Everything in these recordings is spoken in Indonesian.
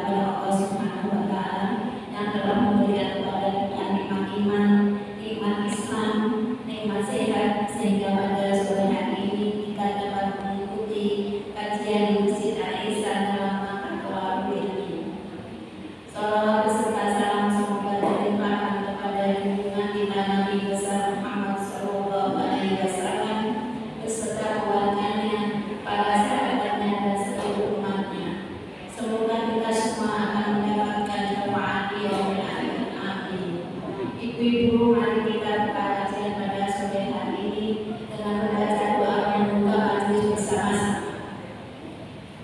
kepada Allah Subhanahu wa Ta'ala yang telah memberikan kepada kita nikmat iman, nikmat Islam, nikmat sehat, sehingga pada sore hari ini kita dapat mengikuti kajian di Masjid Al-Ihsan dalam rangka Thalabul Ilmi. Salawat beserta salam semoga dilimpahkan kepada junjungan kita Nabi besar Muhammad Sallallahu Alaihi Wasallam beserta keluarganya, para sahabatnya dan seluruh umatnya. Semoga kita semua akan mendapatkan syafaat di yaumil akhir. Amin. Ibu-ibu, mari kita buka kajian pada sore hari ini dengan membaca doa pembuka majelis bersama-sama.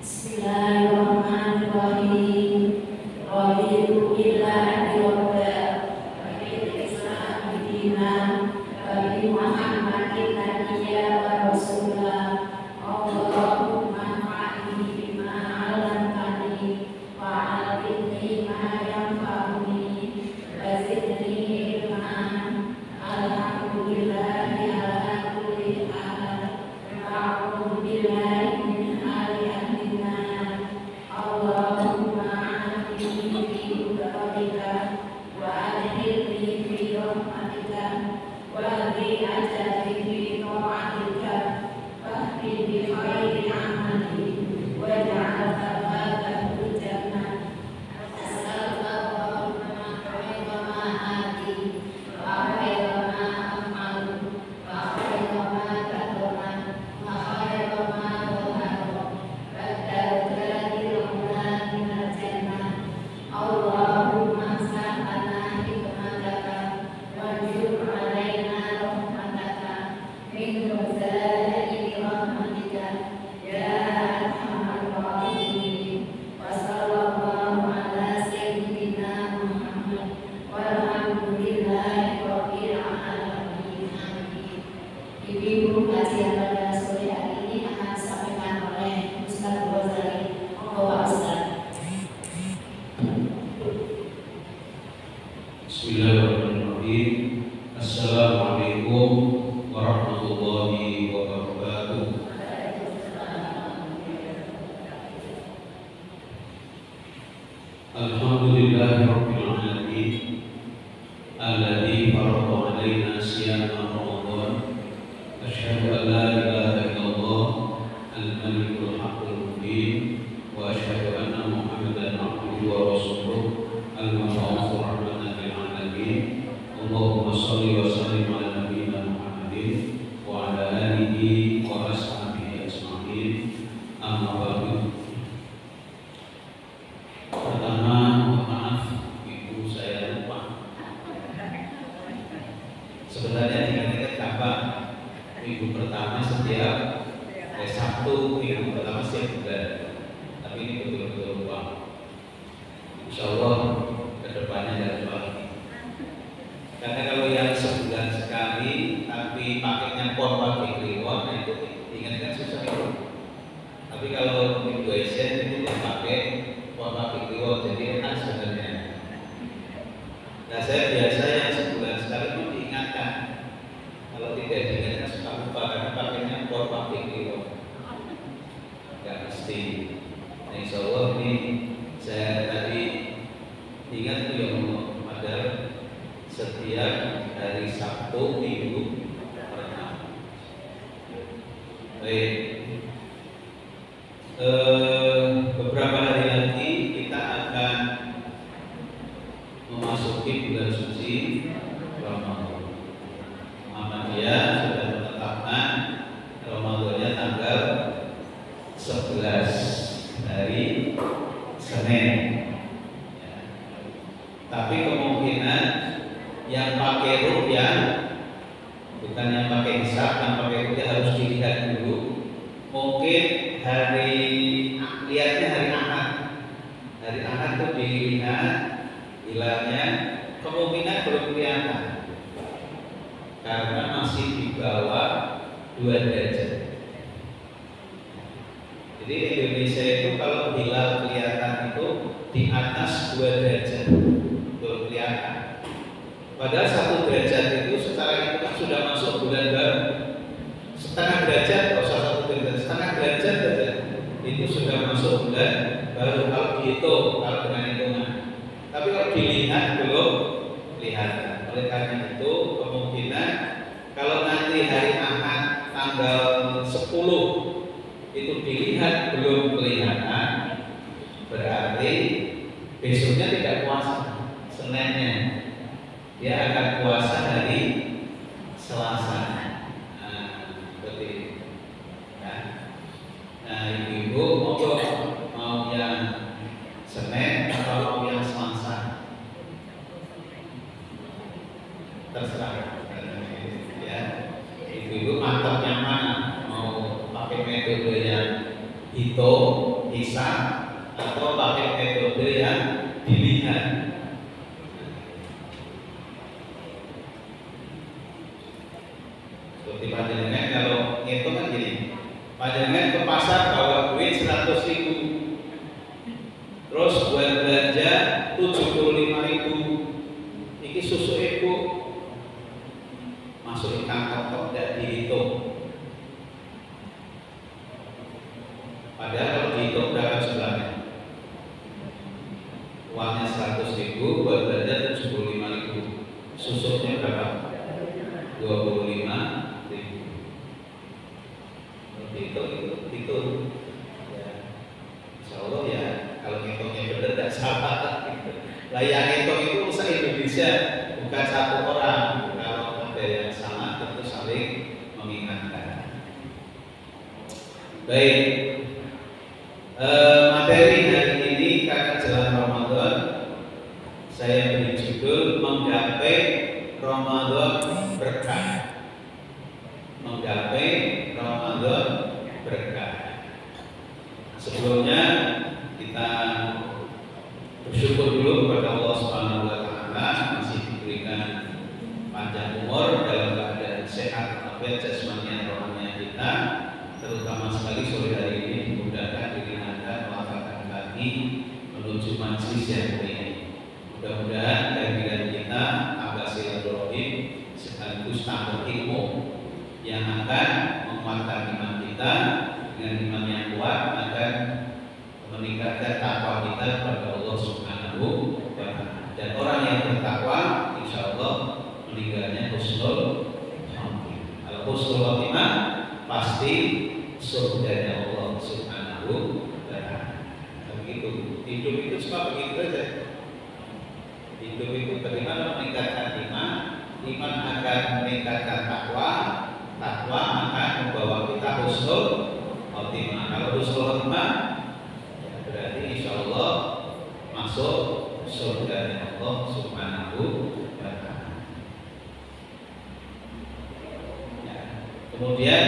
Bismillahirrahmanirrahim. Raditu billahi rabban wa bil Islam dinan wa bi Muhammadin nabiyyan wa rasulah. Allahumma anfa'ni bima 'allamtani wa 'allimni ma yanfa'uni wa zidni ilman. Alhamdulillahi ala kulli hal. A'udzu billahi min hali ahli nar. Allahumma 'afini fi ibadika wa adkhilni fi rahmatika wa bi ajali fi ta'atika wahdi bi khairi amali waj'al thawabahu jannah. Assalamualaikum warahmatullahi wabarakatuh. Wa khairu ma a'malu wa khairu ma taqwa wa khairu ma dhahara wa darajati minal jannah. Allahumma sa'alna hikmataka wanjur alaina rahmataka min khaza'ini rahmatika ya arhamar rahimin. Wa sallallahu ala sayyidina Muhammad walhamdulillahi rabbil alamin. Amin. Ibu-ibu, kajian pada sore hari ini akan disampaikan oleh Ustaz Ghazali. Monggo Pak Ustaz. Bismillahirrahmanirrahim. Assalamualaikum warahmatullahi wabarakatuh. Alhamdulillahirabbil alamin. Alladzi farada 'alaina siyama Ramadan. Asyhadu an la ilaha illallah al-malikul haqqul mubin wa asyhadu anna Muhammadan abduhu wa rasuluh al-mab'uts rahmatan lil alamin. Allahumma shalli wa sallim ala nabiyyina Muhammadin wa ala alihi wa ashabihi ajma'in. Amma ba'du. Pertama, mohon maaf ibu saya lupa. Sebenarnya tidak kapan minggu pertama setiap Sabtu, minggu pertama setiap bulan. Tapi ini betul-betul lupa. Insya Allah kedepannya jangan lupa lagi. Karena kalau yang sebulan sekali tapi pakainya pakai kliwon, nah itu ingatkan susah itu. Tapi kalau minggu Asian itu dia pakai pakai kliwon, jadi enak sebenarnya. Nah saya biasa yang sebulan sekali itu diingatkan. Kalau tidak diingatkan suka lupa karena pakainya pakai kliwon. Gak mesti. Nah insya Allah ini saya tadi ingat tuh yang ada setiap hari Sabtu minggu pertama. Baik. Beberapa hari lagi kita akan memasuki bulan suci Ramadan. Muhammadiyah sudah menetapkan Ramadannya tanggal 11 hari Senin. Tapi kemungkinan yang pakai rupiah, bukan yang pakai hisab, yang pakai rupiah harus dilihat dulu. Mungkin lihatnya hari Ahad. Hari Ahad itu dilihat hilalnya, kemungkinan belum kelihatan karena masih di bawah 2 derajat. Jadi Indonesia itu kalau hilal kelihatan itu di atas 2 derajat belum kelihatan. Padahal 1 derajat itu secara hitungan sudah masuk bulan baru. Setengah derajat, kalau 1 derajat, setengah derajat saja itu sudah masuk bulan baru. Kalau dihitung dihitung kalau dengan hitungan. Tapi kalau dilihat belum kelihatan. Oleh karena itu kemungkinan kalau nanti hari Ahad tanggal 10 itu dilihat belum kelihatan, berarti besoknya tidak puasa. Seninnya dia akan puasa hari Selasa. Seperti itu. Nah, ibu-ibu mau yang Senin atau mau yang Selasa? Terserah. Ya, ibu-ibu mantap yang mana? Mau pakai metode yang hitung, hisab, atau pakai metode yang dilihat? Seperti panjenengan kalau ngitung kan gini, panjenengan ke pasar bawa duit 100.000, terus buat belanja 75.000. Ini susu ibu masuk di kantong kok tidak dihitung. Padahal kalau dihitung berapa jumlahnya? Uangnya 100.000, buat belanja 75.000. Susunya berapa? 25.000. Itu ya, insya Allah ya, kalau ngitungnya benar tidak salah. Lah yang ngitung itu se-Indonesia, bukan satu orang. Kalau ada yang salah tentu saling mengingatkan. Baik, materi hari ini karena jelang Ramadan, saya beri judul Menggapai Ramadan Berkah. Menggapai Ramadan Berkah. Sebelumnya kita bersyukur dulu kepada Allah Subhanahu wa taala masih diberikan panjang umur dalam keadaan sehat walafiat jasmani dan rohani kita, terutama sekali sore hari ini dimudahkan diri Anda melangkahkan kaki menuju majelis yang ini. Mudah-mudahan kehadiran kita tambah silaturahim sekaligus tambah ilmu yang akan menguatkan iman kita. Dengan iman yang kuat akan meningkatkan takwa kita kepada Allah Subhanahu wa taala. Dan orang yang bertakwa insya Allah meninggalnya husnul khotimah. Kalau husnul khotimah pasti surganya Allah Subhanahu wa taala. Begitu. Hidup itu cuma begitu saja. Hidup itu bagaimana meningkatkan iman, iman akan meningkatkan takwa, takwa akan membawa kita husnul khotimah. Kalau husnul khotimah berarti insya Allah masuk surga Allah Subhanahu wa taala. Ya. Kemudian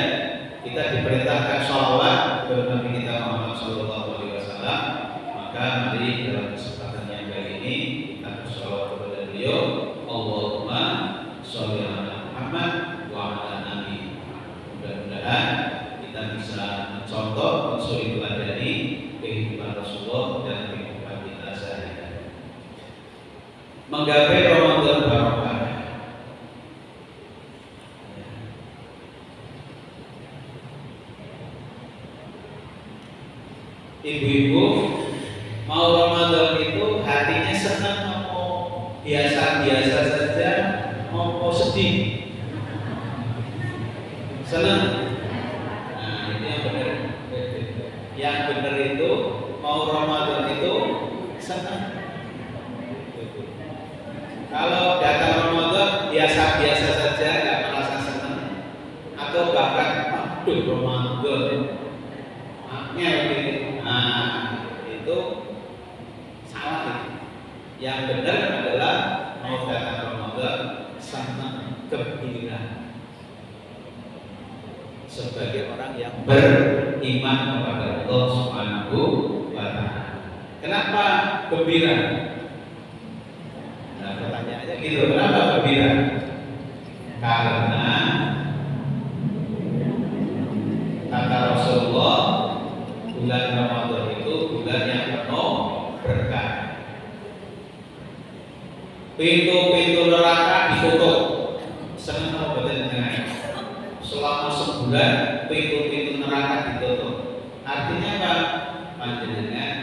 kita diperintahkan sholawat kepada Nabi kita Muhammad SAW. Maka mari dalam kesempatan yang kali ini kita bersolawat kepada beliau. Allahumma sholli ala Muhammad wa ala nabi. Mudah-mudahan kita bisa mencontoh, mensuri teladani kehidupan Rasulullah dan kehidupan kita sehari-hari. Menggapai Ramadan barokah. Ibu-ibu mau Ramadan itu hatinya senang mau biasa-biasa saja, mau sedih? Senang. Nah, ini yang benar. Yang benar itu mau Ramadan itu senang. Kalau datang Ramadan biasa-biasa saja, nggak merasa senang, atau bahkan aduh Ramadan, nah itu salah itu. Yang benar adalah mau datang Ramadan senang, gembira, sebagai orang yang beriman kepada Allah Subhanahu wa taala. Kenapa gembira? Nah, pertanyaannya gitu, kenapa gembira? Karena kata Rasulullah, bulan Ramadan itu bulan yang penuh berkah. Pintu-pintu neraka ditutup. Senang apa betul? Selama sebulan pintu-pintu neraka ditutup. Artinya apa? Panjenengan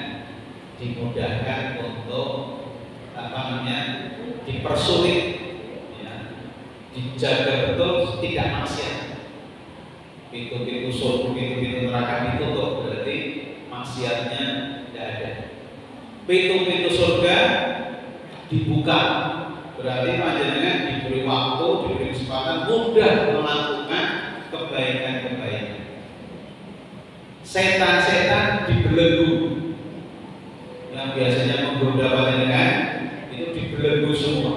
dimudahkan untuk dipersulit, ya, dijaga betul tidak maksiat. Pintu-pintu surga, pintu-pintu neraka ditutup, berarti maksiatnya tidak ada. Pintu-pintu surga dibuka, berarti panjenengan diberi waktu, diberi kesempatan mudah melakukan kebaikan-kebaikan. Setan-setan dibelenggu, yang biasanya menggoda panjenengan itu dibelenggu semua.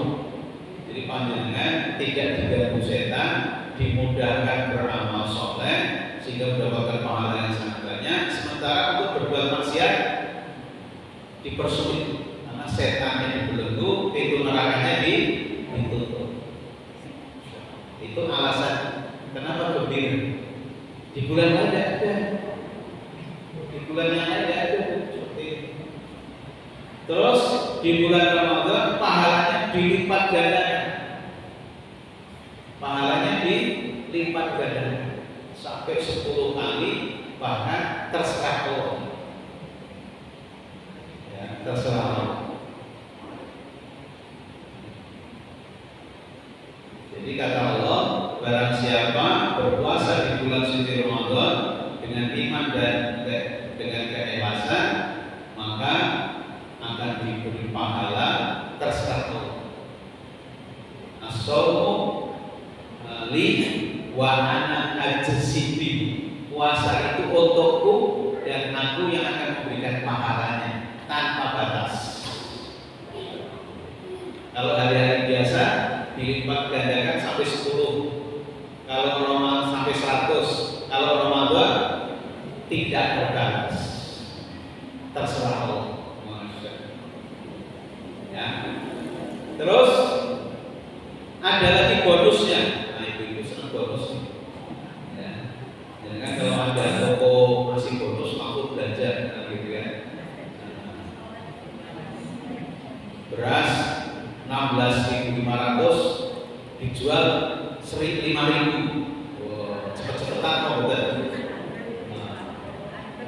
Jadi panjenengan tidak diganggu setan, dimudahkan beramal soleh sehingga mendapatkan pahala yang sangat banyak. Sementara untuk berbuat maksiat dipersulit karena setannya dibelenggu, pintu nerakanya ditutup. Itu alasan kenapa gembira. Di bulan lain tidak ada, di bulan yang lain tidak ada. Terus di bulan Ramadan pahalanya dilipat gandakan. Pahalanya dilipat gandakan sampai 10 kali, bahkan terserah Allah. Ya, terserah Allah. Jadi kata Allah, barang siapa berpuasa di bulan suci Ramadan dengan iman dan dengan keikhlasan, maka akan diberi pahala terserah Allah. As-shaumu li wa ana ajzibi. Puasa itu untukku dan aku yang akan memberikan pahalanya tanpa batas. Kalau hari-hari biasa dilipat gandakan sampai 10, kalau Ramadan sampai 100, kalau Ramadan tidak terbatas, terserah Allah. Ya. Terus ada lagi bonusnya. Nah, itu senang bonus. Ya. Jangan kalau ada toko masih bonus langsung belanja, gitu ya. Beras 16.500 dijual 5.000. Wow, cepet-cepetan mau betul.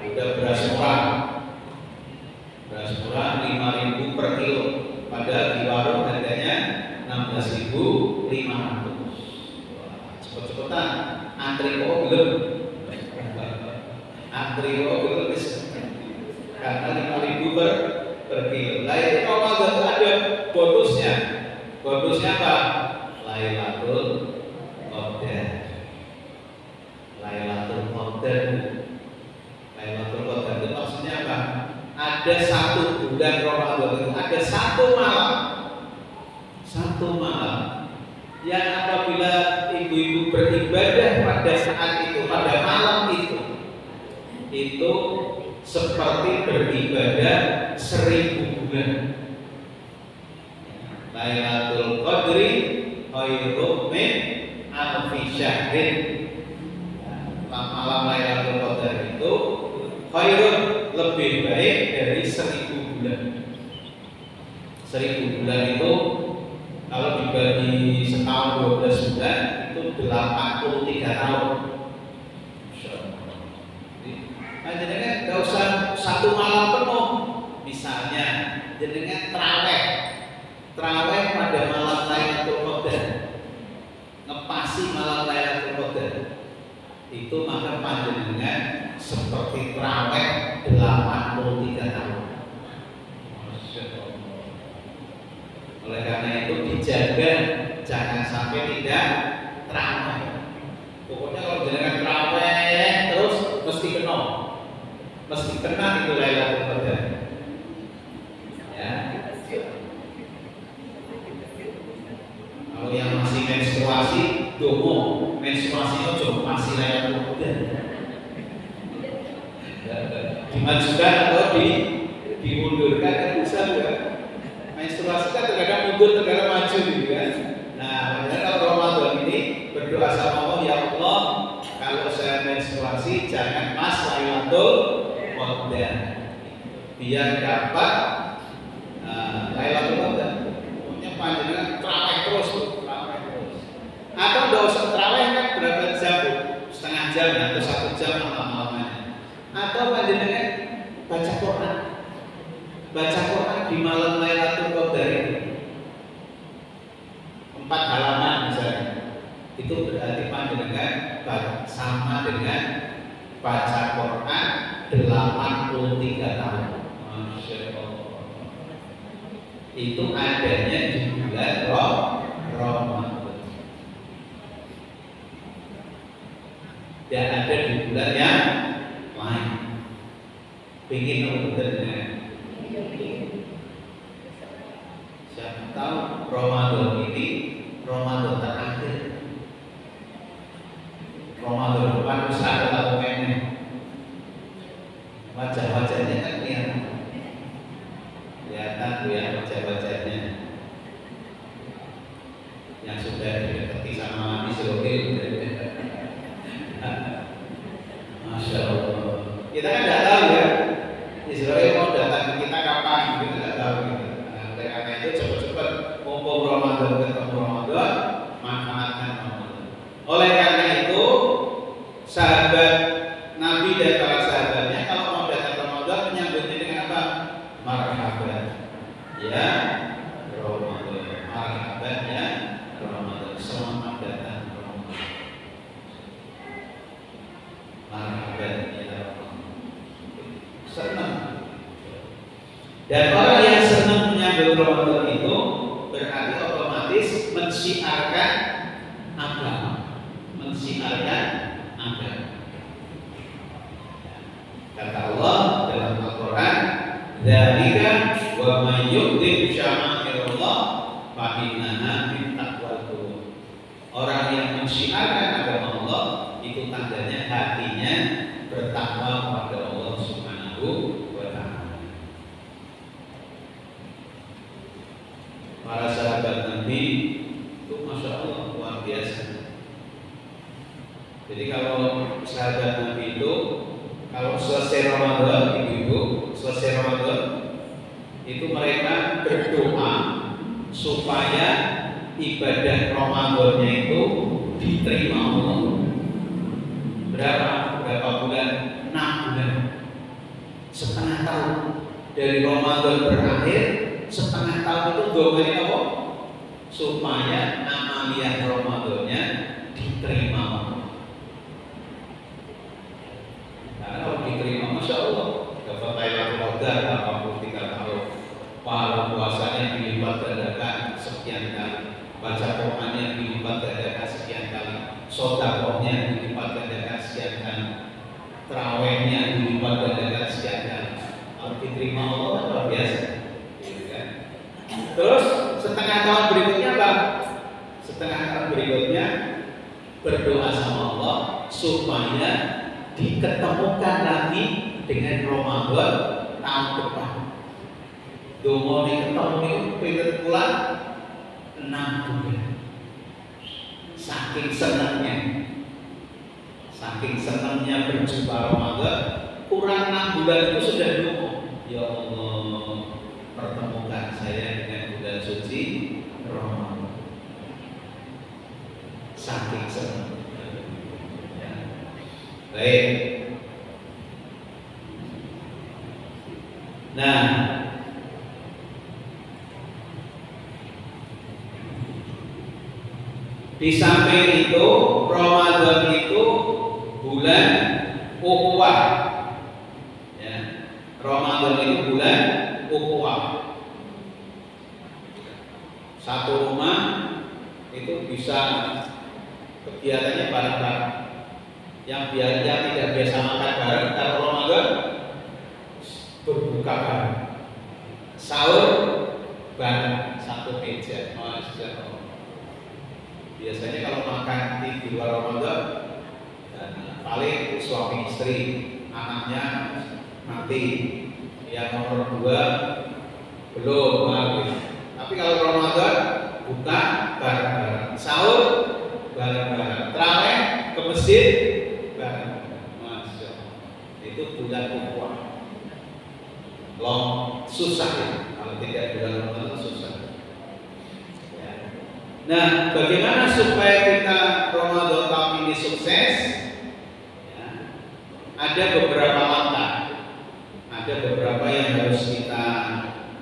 Udah beras murah. Beras murah 5.000 per kilo. Padahal di warung harganya 16.500. Cepet-cepetan, antri kok belum? Antri kok belum bisa? Karena 5.000 per kilo. Nah itu kalau ada bonusnya. Bonusnya apa? Lailatul Qadar. Lailatul Qadar. Lailatul Qadar itu maksudnya apa? Ada satu bulan Ramadan itu ada satu malam yang apabila ibu-ibu beribadah pada saat itu, pada malam itu seperti beribadah 1000 bulan. Lailatul Qadri khairum min alfi syahrin. Malam Lailatul Qadar itu khairun, lebih baik dari 1000 bulan. 1000 bulan itu kalau dibagi setahun 12 bulan itu 83 tahun. Nah, jenengan nggak usah satu malam penuh. Misalnya jenengan terawih pada malam Lailatul Qadar, ngepasi malam Lailatul Qadar, itu maka panjenengan seperti terawih 83 tahun. Oleh karena itu dijaga jangan sampai tidak terawih. Pokoknya kalau jenengan terawih terus mesti kena itu Lailatul Qadar. Ya. Kalau yang masih menstruasi, dongo menstruasinya cuma masih Lailatul Qadar. Dimajukan atau dimundurkan kan bisa juga. Menstruasi kan terkadang mundur, terkadang maju gitu kan. Nah, makanya kalau Ramadan ini berdoa sama Allah, ya Allah, kalau saya menstruasi jangan pas Lailatul Qadar, biar dapat Lailatul Qadar. Pokoknya panjenengan terawih terus. Atau nggak usah terawih kan berapa jam? Setengah jam atau 1 jam malam-malamnya. Atau panjenengan baca Quran. di malam Lailatul Qadar itu 4 halaman misalnya, itu berarti panjenengan sama dengan baca Quran 83 tahun. Masya Allah. Itu adanya di bulan Ramadan. Dan ada di bulan yang lain. Pengen benar-benar. Siapa tahu Ramadan ini Ramadan terakhir. Ramadan depan usaha atau kayaknya wajah-wajahnya kan kelihatan tuh ya, wajah-wajahnya yang sudah didekati sama Nabi Shallallahu. Masya Allah. Kita kan nggak tahu ya Israel mau datang ke kita kapan, kita nggak tahu gitu. Nah, oleh karena itu cepat-cepat mumpung Ramadan ketemu Ramadan, manfaatkan Ramadan. Oleh karena itu sahabat Nabi dan para sahabatnya kalau mau datang Ramadan menyambutnya dengan apa? Marhaban ya Ramadan, marhaban ya Ramadan, selamat datang Ramadan, marhaban ya Ramadan. Senang. Dan orang yang senang menyambut Ramadan itu berarti otomatis mensiarkan agama, mensiarkan agama. Kata Allah dalam Al-Quran, "Dzalika wa may yu'dzim sya'airallah fa innaha min taqwal qulub." Orang yang mensyiarkan agama Allah itu tandanya hatinya bertakwa kepada Allah Subhanahu wa taala. Para sahabat Nabi itu Masya Allah luar biasa. Jadi kalau sahabat Nabi itu kalau selesai Ramadan, ibu-ibu, selesai Ramadan itu mereka berdoa supaya ibadah Ramadannya itu diterima Allah. Berapa bulan? 6 bulan. Setengah tahun dari Ramadan berakhir, setengah tahun itu doanya apa? Supaya amaliyah Ramadannya diterima Allah. Kalau diterima, Masya Allah, dapat Lailatul Qadar 83 tahun, pahala puasanya dilipat gandakan sekian kali, baca Qurannya dilipat gandakan sekian kali, sedekahnya dilipat gandakan sekian kali, tarawihnya dilipat gandakan sekian kali. Kalau diterima Allah kan luar biasa. Terus setengah tahun berikutnya apa? Setengah tahun berikutnya berdoa sama Allah supaya diketemukan lagi dengan Ramadan tahun depan. Dongo ketemu itu pinter bulan 6 bulan. Saking senangnya berjumpa Ramadan, kurang 6 bulan itu sudah dongo. Ya Allah, pertemukan saya dengan bulan suci Ramadan. Saking senang. Baik. Nah, di samping itu Ramadan itu bulan ukhuwah. Ya, Ramadan itu bulan ukhuwah. Satu rumah itu bisa kegiatannya bareng-bareng. Yang biasanya tidak biasa makan bareng, kalau Ramadan berbuka bareng, sahur bareng satu meja. Masya Allah. Biasanya kalau makan di luar Ramadan, paling suami istri, anaknya nanti, yang nomor 2 belum habis. Tapi kalau Ramadan buka bareng-bareng, sahur bareng-bareng, tarawih ke masjid. Masya Allah. Itu bulan ukhuwah. Susah ya, kalau tidak bulan Ramadan susah. Ya. Nah, bagaimana supaya kita Ramadan tahun ini sukses? Ya. Ada beberapa langkah, ada beberapa yang harus kita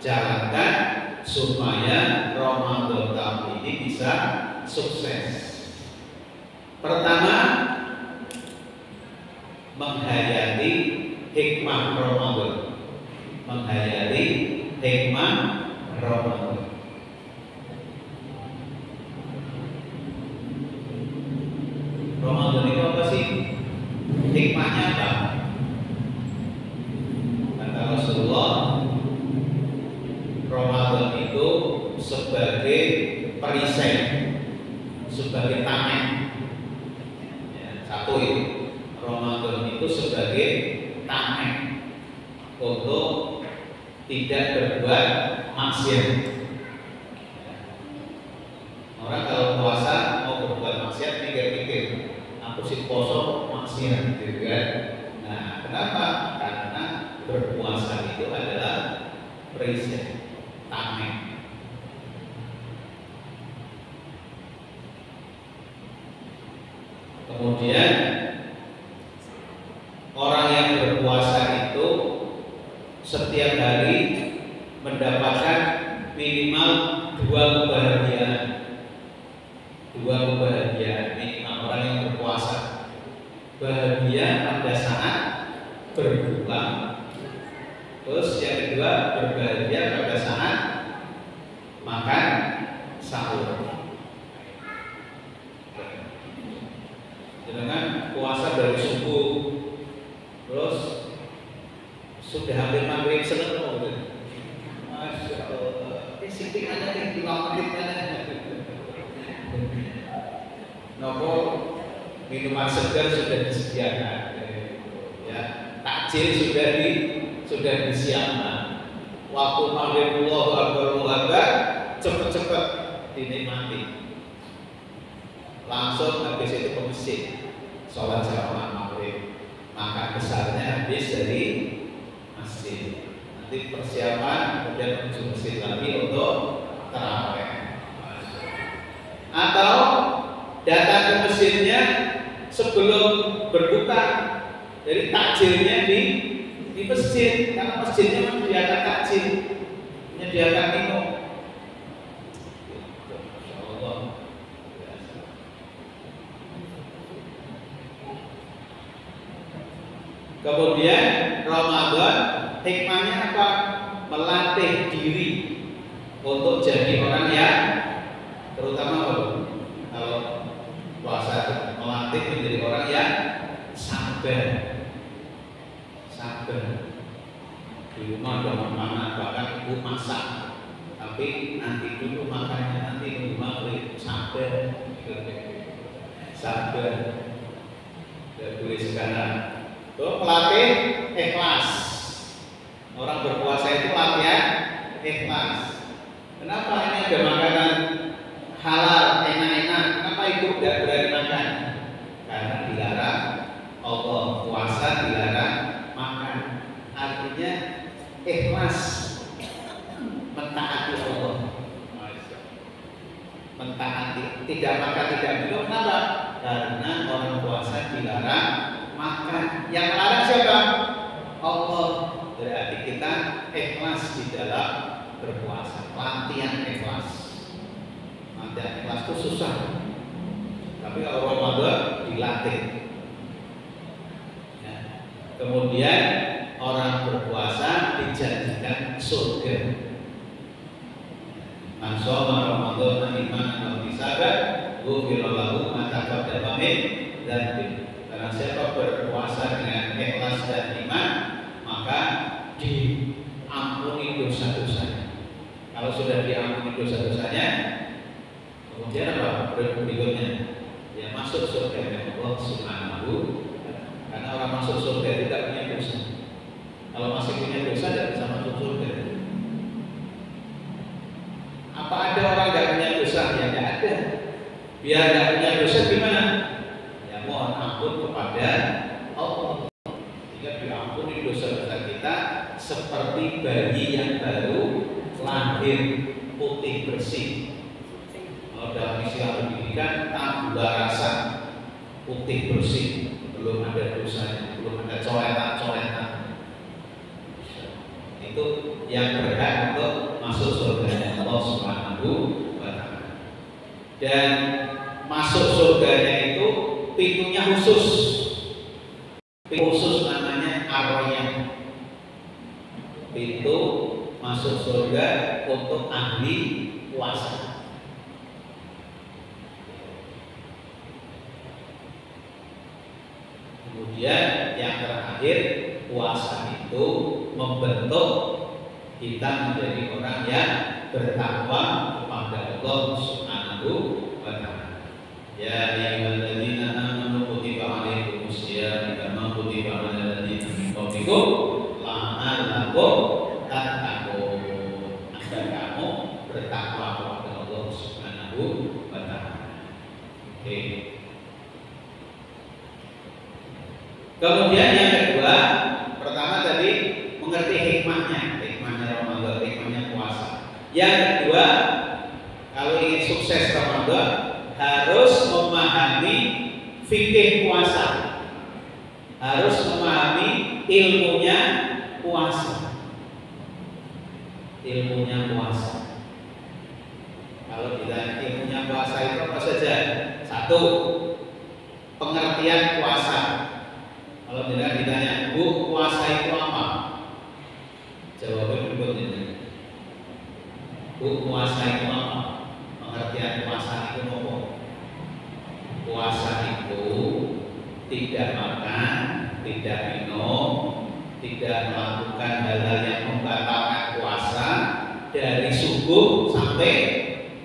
jalankan supaya Ramadan tahun ini bisa sukses. Pertama, menghayati hikmah Ramadan. Menghayati hikmah Ramadan. Ramadan itu apa sih? Hikmahnya apa? Kata Rasulullah, Ramadan itu sebagai perisai, sebagai tameng. Ya, satu itu, Ramadan itu sebagai tameng untuk tidak berbuat maksiat. Orang kalau puasa mau berbuat maksiat pikir-pikir, aku sih poso maksiat, gitu kan? Nah, kenapa? Karena berpuasa itu adalah perisai, tameng. Kemudian orang yang berpuasa itu setiap hari mendapatkan minimal 2 kebahagiaan. 2 kebahagiaan minimal orang yang berpuasa. Bahagia pada saat berbuka. Terus yang kedua, berbahagia pada saat makan sahur. Dengan puasa dari subuh, terus sudah hampir maghrib seneng gitu. Masya Allah, sithik aja nih 5 menit aja. Nopo minuman segar sudah disediakan, ya, takjil sudah disiapkan. Waktu maghrib Allahu Akbar, cepet-cepet dinikmati. Langsung habis itu ke masjid, sholat jamaah maghrib. Maka besarnya habis dari masjid. Nanti persiapan kemudian menuju masjid lagi untuk tarawih. Atau datang ke masjidnya sebelum berbuka. Jadi takjilnya di masjid, karena masjidnya menyediakan takjil, menyediakan minum. Kemudian Ramadan hikmahnya apa? Melatih diri untuk jadi orang yang terutama kalau puasa melatih menjadi orang yang sabar. Di rumah udah makanan, bahkan ibu masak, tapi nanti dulu makannya, nanti nunggu maghrib. Sabar. Tidak boleh sekarang. Tuh, pelatih ikhlas. Orang berpuasa itu latihan ikhlas. Kenapa ini ada makanan halal, enak-enak? Kenapa ibu tidak berani makan? Karena dilarang Allah. Puasa dilarang makan. Artinya ikhlas mentaati Allah. Mentaati, tidak makan, tidak minum. Kenapa? Karena orang puasa dilarang makan. Yang melarang siapa? Allah. Berarti kita ikhlas di dalam berpuasa. Latihan ikhlas. Latihan ikhlas itu susah. Tapi kalau Ramadan dilatih. Ya. Kemudian orang berpuasa dijanjikan surga. Man shoma Ramadan imanan wa ihtisaban ghufira lahu ma taqaddama min dzambi. Karena siapa berpuasa dengan ikhlas dan iman, maka diampuni dosa-dosanya. Kalau sudah diampuni dosa-dosanya, kemudian apa? Berikutnya, ya masuk surga Allah Subhanahu. Karena orang masuk surga tidak punya dosa. Kalau masih punya dosa, tidak bisa masuk surga. Apa ada orang tidak punya dosa? Ya tidak ada. Biar tidak punya dosa gimana? Mohon ampun kepada Allah, sehingga diampuni dosa-dosa kita seperti bayi yang baru lahir, putih bersih. Kalau dalam istilah pendidikan tabula rasa, putih bersih, belum ada dosanya, belum ada coretan-coretan. Itu yang berhak untuk Subhanahu wa Ta'ala. Dan masuk surganya itu pintunya khusus. Khusus namanya Ar-Rayyan. Pintu masuk surga untuk ahli puasa. Kemudian yang terakhir, puasa itu membentuk kita menjadi orang yang bertakwa kepada Allah Subhanahu wa Ta'ala. Ya ayyuhalladzina amanu kutiba alaikumusiyam kama kutiba alal ladzina min qablikum la'allakum tattaqun. Agar kamu bertakwa kepada Allah Subhanahu wa Ta'ala. Oke. Kemudian yang kedua, pertama tadi mengerti hikmahnya Ramadan, hikmahnya puasa. Yang kedua, kalau ingin sukses Ramadan harus memahami fikih puasa, harus memahami ilmunya puasa. Ilmunya puasa. Kalau ditanya ilmunya puasa itu apa saja? Satu, pengertian puasa. Kalau tidak ditanya, Bu, puasa itu apa? Jawabannya berikut ini. Bu, puasa itu apa? Pengertian puasa itu apa? Puasa itu tidak makan, tidak minum, tidak melakukan hal-hal yang membatalkan puasa dari subuh sampai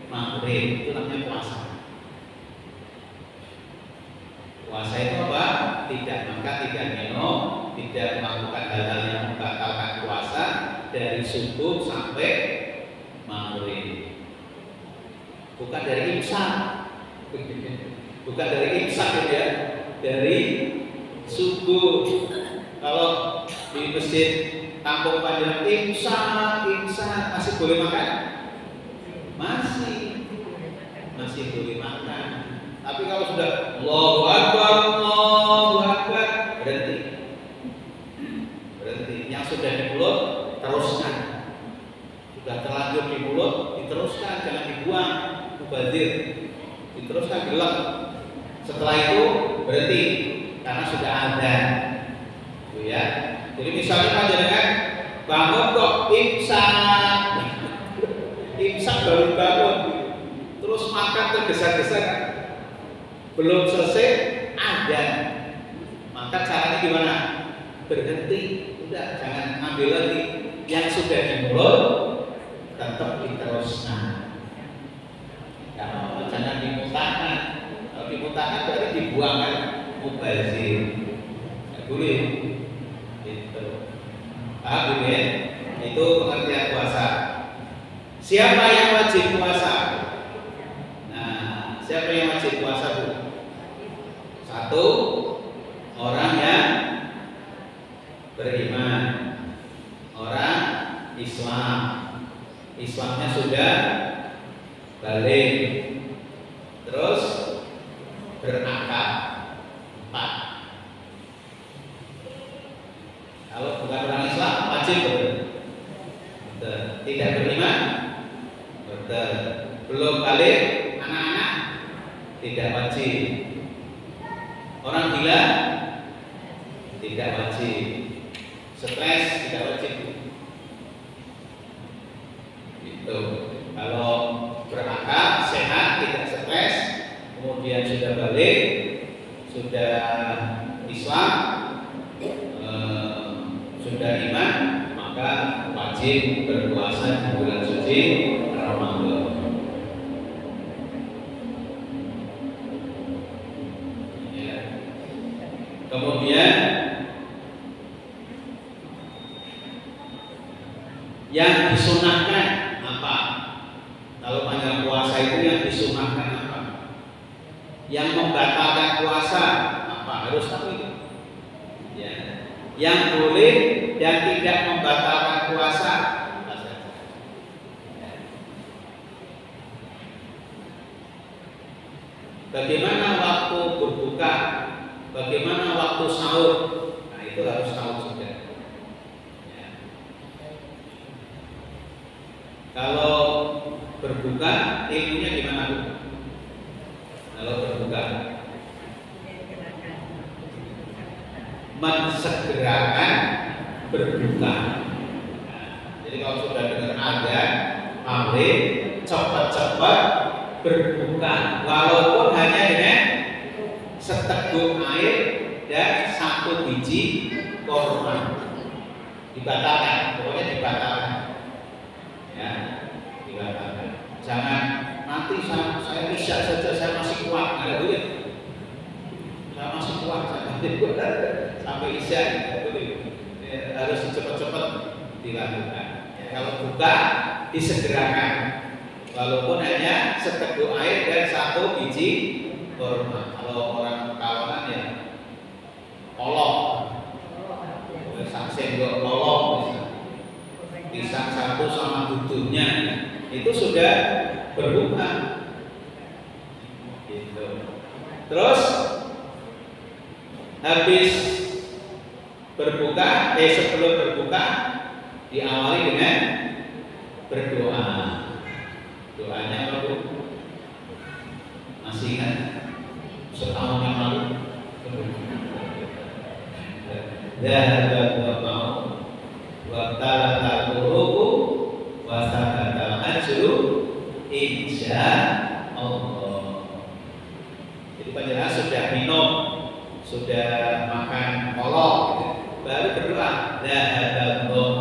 maghrib. Itu namanya puasa. Puasa itu apa? Tidak makan, tidak minum, tidak melakukan hal-hal yang membatalkan puasa dari subuh sampai maghrib. Bukan dari imsak, bukan dari imsak ya, dari subuh. Kalau di masjid Kampung Panjang imsak masih boleh makan? Masih boleh makan. Tapi kalau sudah Allahu Akbar, berhenti. Yang sudah di mulut teruskan. Sudah terlanjur di mulut diteruskan, jangan dibuang, mubazir. Diteruskan gelap. Setelah itu berhenti karena sudah ada. Gitu ya. Jadi misalnya panjenengan bangun kok imsak baru bangun, terus makan tergesa-gesa, belum selesai ada, maka caranya gimana? Berhenti, udah jangan ambil lagi yang sudah di mulut, tetap diteruskan. Jangan dimuntahkan. Kalau dimuntahkan berarti dibuang kan, mubazir. Nggak boleh. Itu. Paham ya? Itu pengertian puasa. Siapa yang wajib puasa? Nah, siapa yang wajib puasa, Bu? Satu, orang yang beriman, orang Islam, Islamnya sudah balik, terus berakal, 4. Kalau bukan orang Islam wajib betul. Tidak beriman betul. Belum balik anak-anak tidak wajib. Orang gila tidak wajib. Stres tidak wajib. Gitu. Kalau berakal, sehat, tidak stres, kemudian sudah balik, sudah Islam, sudah iman, maka wajib berpuasa di bulan suci Ramadan. Ya. Kemudian yang disunahkan apa? Kalau panjang puasa itu yang disunahkan apa? Yang membatalkan puasa apa? Harus tahu itu. Ya. Yang boleh dan tidak membatalkan puasa. Bagaimana waktu berbuka? Bagaimana waktu sahur? Nah, itu harus tahu juga. Ya. Kalau berbuka ilmunya gimana Bu? Kalau berbuka mensegerakan berbuka. Jadi kalau sudah dengar azan maghrib, cepat-cepat berbuka, walaupun hanya dengan seteguk air dan 1 biji kurma. Dibatalkan, pokoknya dibatalkan. Ya, dibatalkan. Jangan nanti saya bisa saja, saya masih kuat, nggak boleh. Saya masih kuat, saya masih kuat sampai isya, harus cepat-cepat dilakukan. Ya, kalau buka disegerakan, walaupun hanya seteguk air dan 1 biji kurma. Kalau orang Pekalongan ya kolok, sendok kolok, pisang 1 sama duduknya itu sudah berbuka. Gitu. Terus habis berbuka, sebelum berbuka diawali dengan berdoa. Doanya apa Bu? Masih ingat? Setahun yang lalu. Zahabat mau wa talatal qulubu wa sakatal ajru insya Allah. Jadi panjenengan sudah minum, sudah makan kolak, baru berdoa zahabat mau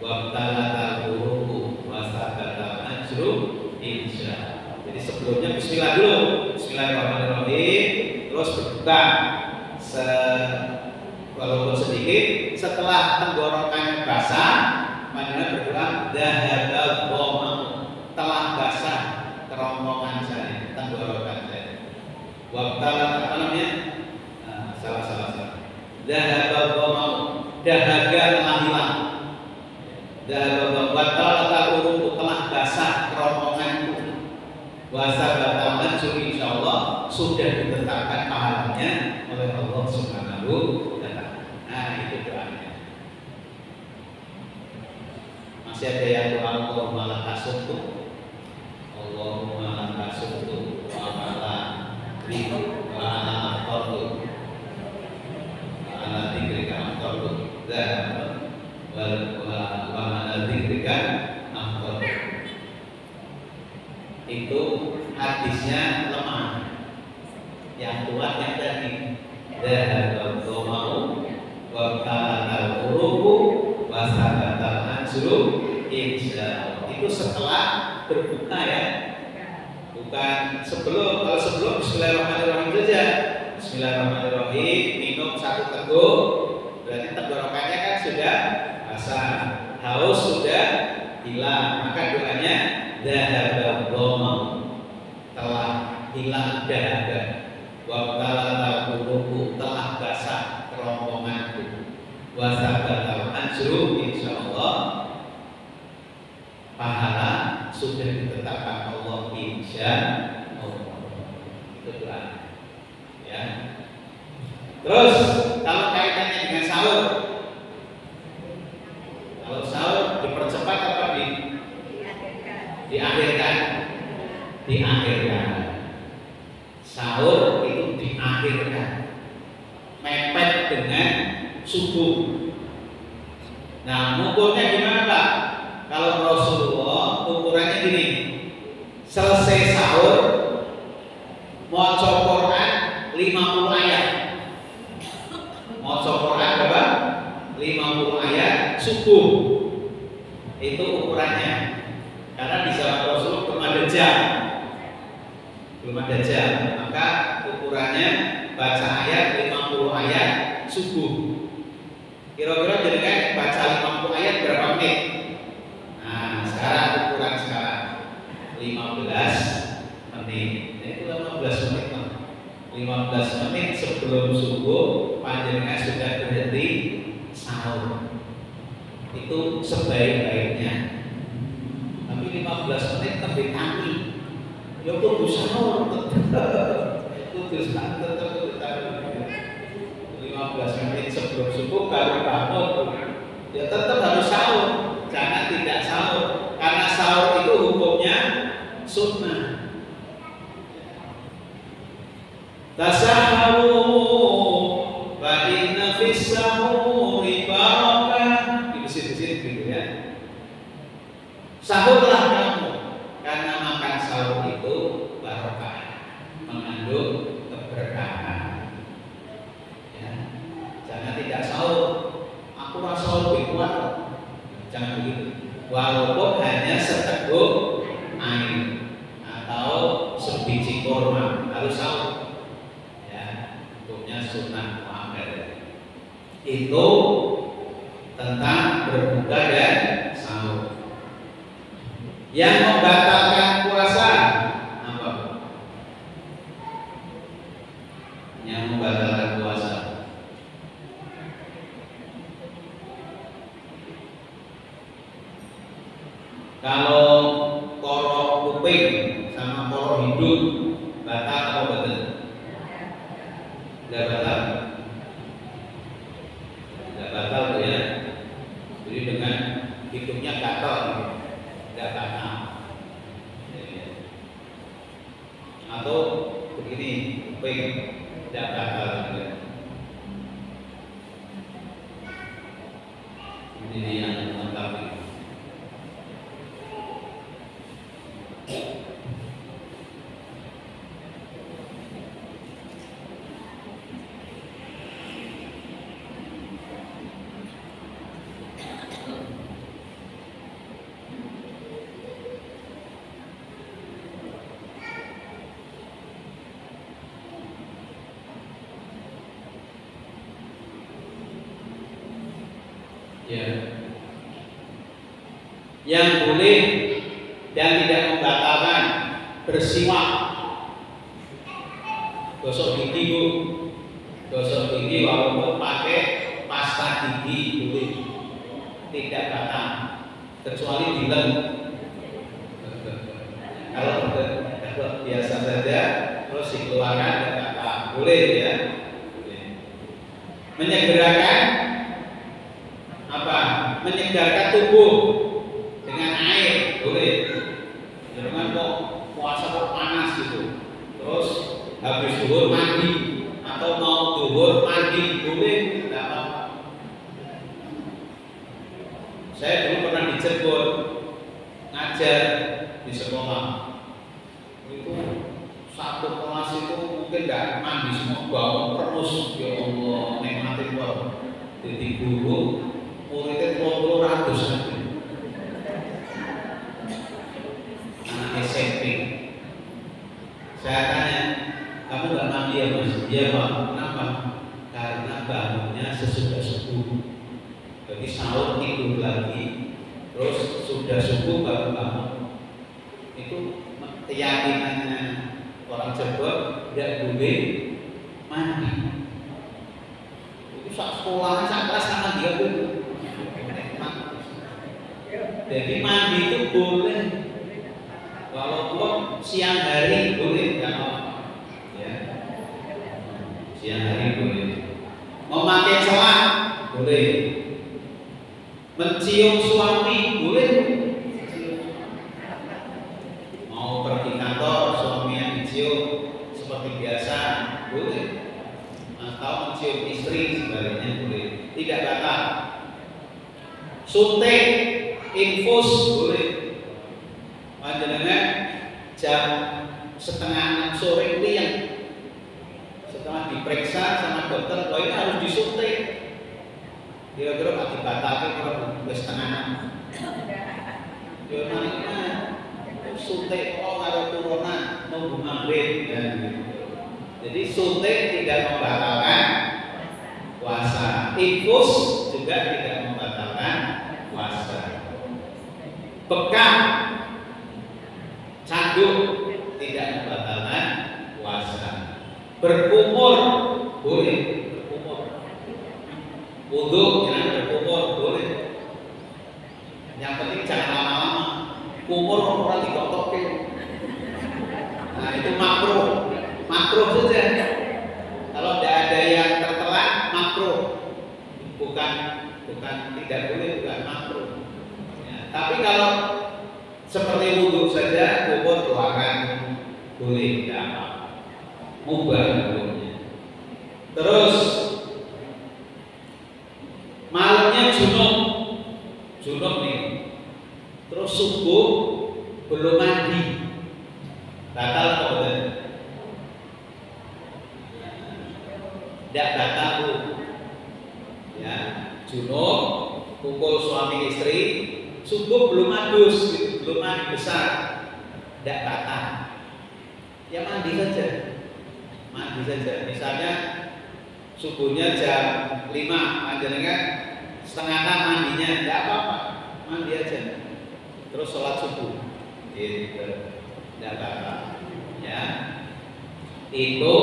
wa talatal qulubu wa sakatal ajru insya Allah. Jadi sebelumnya bismillah dulu, bismillahirrahmanirrahim, terus berbuka walaupun sedikit. Setelah tenggorokannya basah, panjenengan berdoa dhahaba dhoma, telah basah kerongkongan saya, tenggorokan saya. Wabtalat apa namanya? Salah. Dhahaba dhoma, dahaga telah hilang. Dhahaba dhoma, wabtalat uruku, telah basah kerongkonganku. Wasabatal ajru insyaallah, sudah ditetapkan pahalanya oleh Allah Subhanahu wa taala. Nah, itu doanya. Masih ada yang doa Allahumma lakasumtu, Allahumma lakasumtu wa ala dzikri wa ala aqartu wa ala dzikrika aqartu wa ala dzikrika aqartu. Itu hadisnya lemah. Yang kuat yang tadi dhahaba dhoma'u wa talatal qulubu wa sakatal ajru insya Allah. Itu setelah berbuka ya, bukan sebelum. Kalau sebelum bismillahirrahmanirrahim saja, bismillahirrahmanirrahim, minum 1 teguk, berarti tenggorokannya kan sudah basah, haus sudah hilang, maka doanya dhahaba dhoma'u, telah hilang dahaga, wa talatal qulubu, telah basah kerongkonganku, wa sakatal ajru insyaallah, pahala sudah ditetapkan Allah insyaallah. Itu doa ya. Terus kalau kaitannya dengan sahur, kalau sahur dipercepat apa diakhirkan? Diakhirkan. Sahur itu diakhirkan, mepet dengan subuh. Nah, ngukurnya gimana Pak? Kalau Rasulullah ukurannya gini, selesai sahur maca Quran 50 ayat. Maca Quran berapa? 50 ayat subuh. Itu ukurannya. Karena di zaman Rasul belum ada jam, maka ukurannya baca ayat 50 ayat subuh. Kira-kira jadi kan baca 50 ayat berapa menit? Nah, sekarang ukuran sekarang 15 menit. Nah, itu 15 menit. 15 menit sebelum subuh panjenengan sudah berhenti sahur. Itu sebaik-baiknya. Tapi 15 menit tapi kami ya kudu sahur, kudu sahur tetap 15 menit sebelum subuh baru bangun, ya tetap harus sahur, jangan tidak sahur, karena sahur itu hukumnya sunnah. Tasaharu fa inna fis sahuri barakah. Di sini gitu ya. Sahurlah kamu karena makan sahur itu barokah, mengandung keberkahan. Ya. Jangan tidak sahur. Aku rasa sahur kuat. Jangan begitu. Walaupun hanya seteguk air atau sebiji kurma harus sahur. Hukumnya sunnah muakkad. Itu tentang berbuka dan sahur. Yang membatalkan puasa apa? Yang membatalkan puasa kalau korok kuping sama korok hidung batal atau batal? Tidak batal. Tidak batal tuh ya. Jadi dengan hidungnya gatal, tidak batal. Atau begini, kuping tidak batal juga. Ini yang lengkap. Ya. Yang boleh dan tidak membatalkan bersiwak, gosok gigi bu, gosok gigi walaupun pakai pasta gigi boleh, tidak batal kecuali dilem. Kalau biasa saja terus dikeluarkan tidak apa boleh ya. Menyegerakan apa? Menyegarkan tubuh dengan air boleh. Jangan kok puasa kok panas gitu. Terus habis zuhur mandi atau mau zuhur mandi boleh, tidak apa-apa. Saya dulu pernah di Cirebon ngajar di sekolah. Itu satu kelas itu mungkin nggak mandi semua, bangun terus. Ya Allah, nikmatin banget. Jadi guru muridnya 20 nanti. Anak SMP. Saya tanya, kamu nggak mandi ya mas? Iya pak. Kenapa? Karena bangunnya sesudah subuh. Jadi sahur tidur lagi, terus sudah subuh baru bangun. Itu keyakinannya orang Cirebon tidak boleh mandi. Itu saat sekolah, saat kelas sama dia pun. Jadi mandi itu boleh, walaupun siang hari boleh, nggak apa-apa. Ya. Siang hari boleh. Memakai celak boleh. Mencium suami boleh. Mau pergi kantor suami yang dicium seperti biasa boleh. Atau mencium istri sebaliknya boleh. Tidak batal. Suntik infus boleh. Panjenengan jam 5:30 sore ini yang setelah diperiksa sama dokter, bahwa ini harus disuntik. Kira-kira Pak dibatalkan kalau wis tenganan. Yo nanya suntik kok karo turunan nunggu maghrib dan gitu. Jadi suntik tidak membatalkan puasa. Infus juga tidak membatalkan puasa. Bekam canduk tidak membatalkan puasa. Berkumur boleh, berkumur. Wudhu jangan berkumur boleh. Yang penting jangan lama-lama. Kumur orang dikotok-kotok. Nah itu makruh, makruh saja. Kalau tidak ada yang tertelan makruh, bukan tidak boleh, bukan makruh. Ya, tapi kalau seperti wudhu saja, kubur keluarkan boleh, tidak apa, mubah hukumnya. Terus malamnya junub nih, terus subuh belum mandi, batal atau tidak? Tidak batal, ya. Junub, kumpul suami istri, subuh belum adus, gitu, belum mandi besar, tidak batal. Ya mandi saja, Misalnya subuhnya jam 5, panjenengan setengah 6 mandinya, tidak apa-apa, mandi aja. Terus sholat subuh, gitu, tidak batal. Ya, itu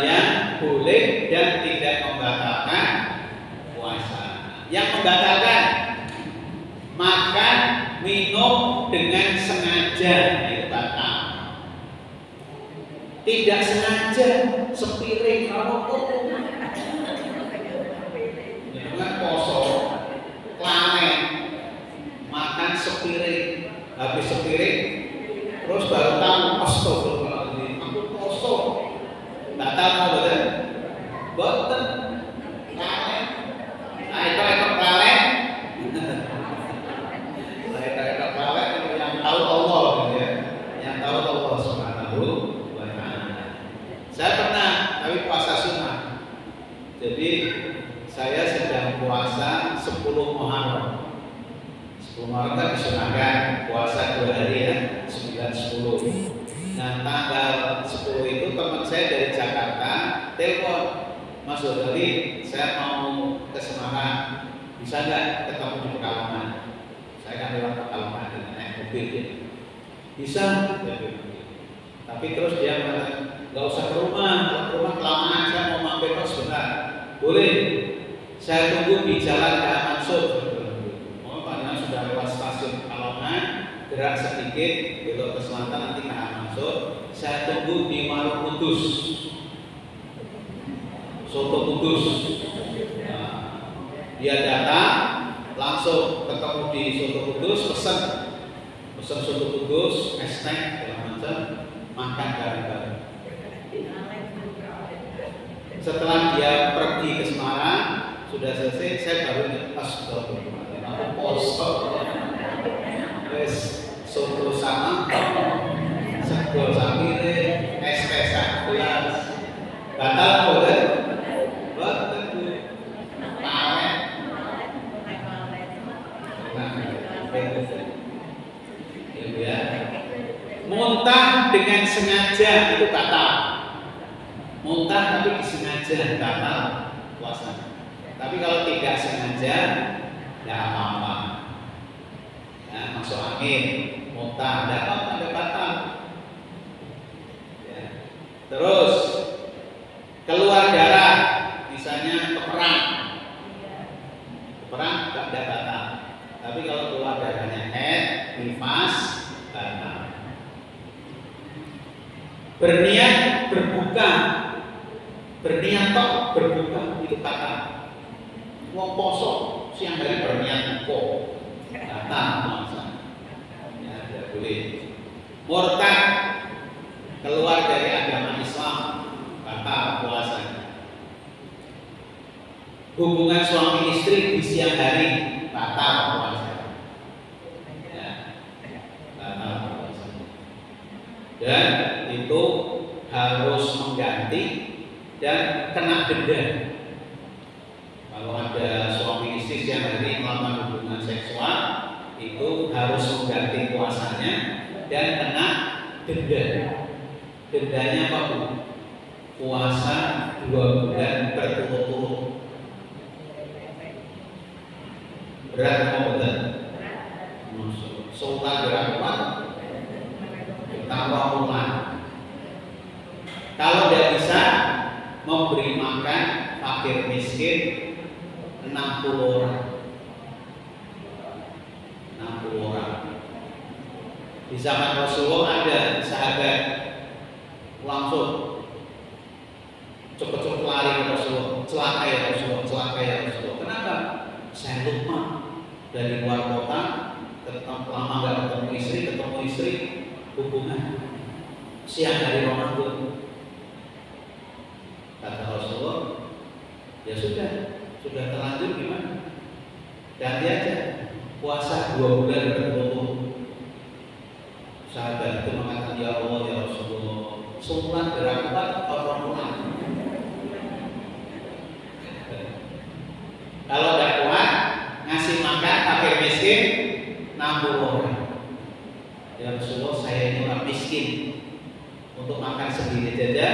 yang boleh dan tidak membatalkan puasa. Yang membatalkan makan minum dengan sengaja, itu batal. Tidak sengaja sepiring rokok, dengan kosong, klamen, makan sepiring, habis sepiring, terus baru tahu astagfirullahaladzim, aku kosong, batal mau betul? Betul, klamen, nah itu klamen, itu klamen yang tahu Allah, ya, yang tahu Allah Subhanahu. Saya pernah, tapi puasa sunnah. Jadi saya sedang puasa 10 Muharram. 10 Muharram kan disunahkan puasa 2 hari ya, 9, 10. Nah tanggal 10 itu teman saya dari Jakarta telepon, Mas Dodali, saya mau ke Semarang, bisa nggak ketemu di Pekalongan? Saya kan lewat Pekalongan dengan naik mobil ya. Bisa, tapi terus dia mengatakan, nggak usah ke rumah kelamaan, saya mau mampir sebentar. Boleh, saya tunggu di jalan ke Mansur. Karena sudah lewat stasiun Pekalongan, gerak sedikit belok ke selatan nanti ke Mansur. Saya tunggu di Warung Kudus, soto Kudus. Nah, dia datang langsung ketemu di soto Kudus, pesan soto Kudus, es teh segala macam, makan bareng-bareng. Setelah dia pergi ke Semarang, sudah selesai, saya baru astagfirullahaladzim, aku poso. Wes soto sama, sego samire, es teh sak gelas. Batal boleh? Batal. Panen. Ya. Muntah dengan sengaja itu batal. Muntah tapi disengaja batal puasa. Tapi kalau tidak sengaja, tidak apa-apa. Ya, masuk angin, muntah, tidak apa-apa, tidak batal. Ya. Terus keluar darah, misalnya keperang, tidak batal. Tapi kalau keluar darahnya head, nifas, batal. Berniat berbuka, berniat tok berbuka itu batal. Wong poso siang hari berniat buka, batal puasa. Ya, tidak boleh. Murtad, keluar dari agama Islam, batal puasa. Hubungan suami istri di siang hari, batal puasa. Ya, batal puasa. Dan itu harus mengganti dan kena denda. Kalau ada suami istri yang hari melakukan hubungan seksual, itu harus mengganti puasanya dan kena denda. Dendanya apa Bu? Puasa 2 bulan berturut-turut. Berat apa betul? Sultan berapa? Tambah ulang. Kalau tidak bisa memberi makan fakir miskin 60 orang. 60 orang. Di zaman Rasulullah ada sahabat langsung cepat-cepat lari ke Rasulullah, celaka ya Rasulullah. Kenapa? Saya lupa dari luar kota lama nggak ketemu istri, hubungan siang hari Ramadan. Kata Rasulullah, ya sudah terlanjur gimana? Ganti aja, puasa 2 bulan berturut-turut. Sahabat itu mengatakan, ya Allah ya Rasulullah, sumulan berapa orang. Kalau tidak kuat, ngasih makan fakir miskin 60 orang. Ya Rasulullah, saya ini orang miskin, untuk makan sendiri saja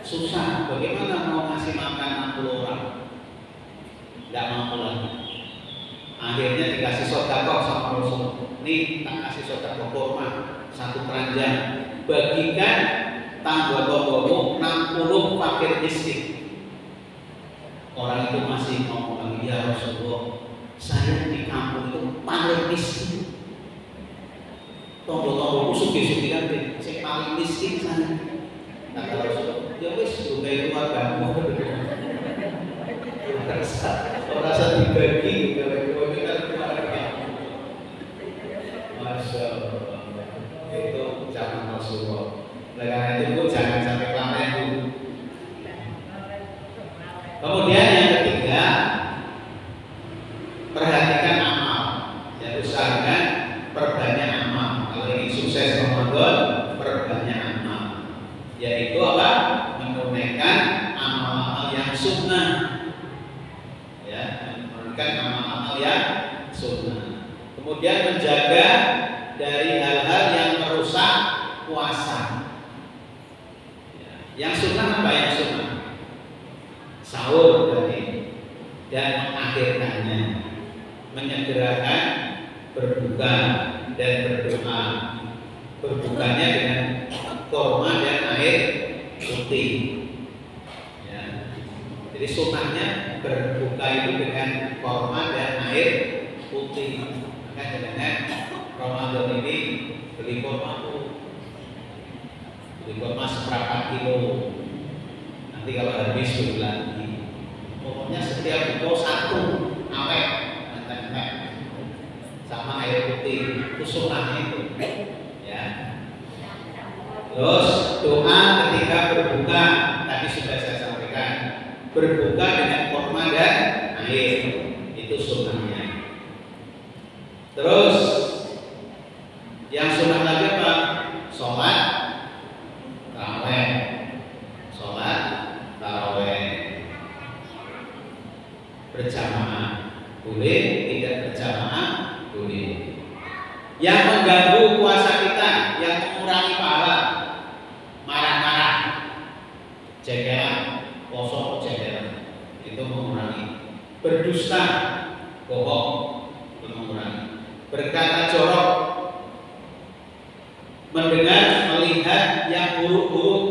susah. Bagaimana mau ngasih makan 60 orang? Tidak mampu lagi. Akhirnya dikasih sedekah sama Rasul. Nih, tak kasih sedekah kurma 1 keranjang. Bagikan tangga-tanggamu 60 fakir miskin. Orang itu masih ngomong lagi, ya Rasulullah, saya di kampung itu paling miskin. Tonggo-tonggoku sugi-sugi kan, saya paling miskin saya. Kata Rasulullah, ya wis, juga itu agama. Rasa dibagi, kalau itu kan keluarga. Masya Allah, itu zaman Rasulullah. Karena itu jangan sampai pamer dulu. Kemudian yang ketiga, perhatikan amal. Ya, usahakan perbanyak amal. Kalau ingin sukses Ramadan, perbanyak amal. Yaitu apa? Menunaikan amal-amal yang sunnah. Ya, menunaikan amal-amal yang sunnah. Kemudian menjaga dari hal-hal yang merusak puasa. Ya, yang sunnah apa yang sunnah? Sahur tadi dan mengakhirkannya, menyegerakan berbuka dan berdoa. Berbukanya dengan kurma dan air putih. Ya. Jadi sunnahnya berbuka itu dengan kurma dan air putih. Maka dengan Ramadan ini beli kurma seperempat kilo. Nanti kalau habis beli lagi. Pokoknya setiap buku 1 awet sama air putih, itu sunnahnya itu. Ya. Terus doa ketika berbuka, tadi sudah saya sampaikan, berbuka dengan kurma dan air, itu sunnahnya. Terus yang sunnah lagi apa? Sholat berjamaah boleh, tidak berjamaah boleh. Yang mengganggu puasa kita, yang mengurangi pahala, marah-marah, jegelan, kosong jegelan, itu mengurangi. Berdusta, bohong, itu mengurangi. Berkata jorok, mendengar, melihat yang buruk-buruk,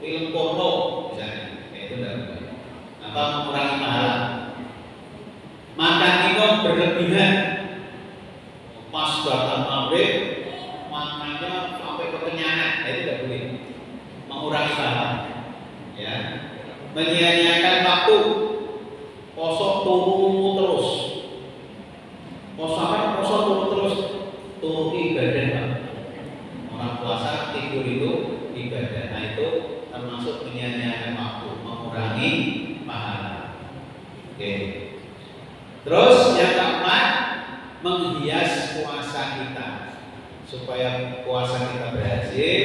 film porno, misalnya, itu tidak boleh. Apa mengurangi pahala? Makan minum berlebihan, pas batal maghrib makannya sampai kekenyangan, itu tidak boleh, mengurangi pahala. Ya, menyia-nyiakan waktu, kosong turu terus, kosong turu terus, turu ibadah. Orang puasa tidur itu ibadah, nah itu termasuk menyia-nyiakan waktu, mengurangi pahala. Oke. Terus yang keempat, menghias puasa kita supaya puasa kita berhasil.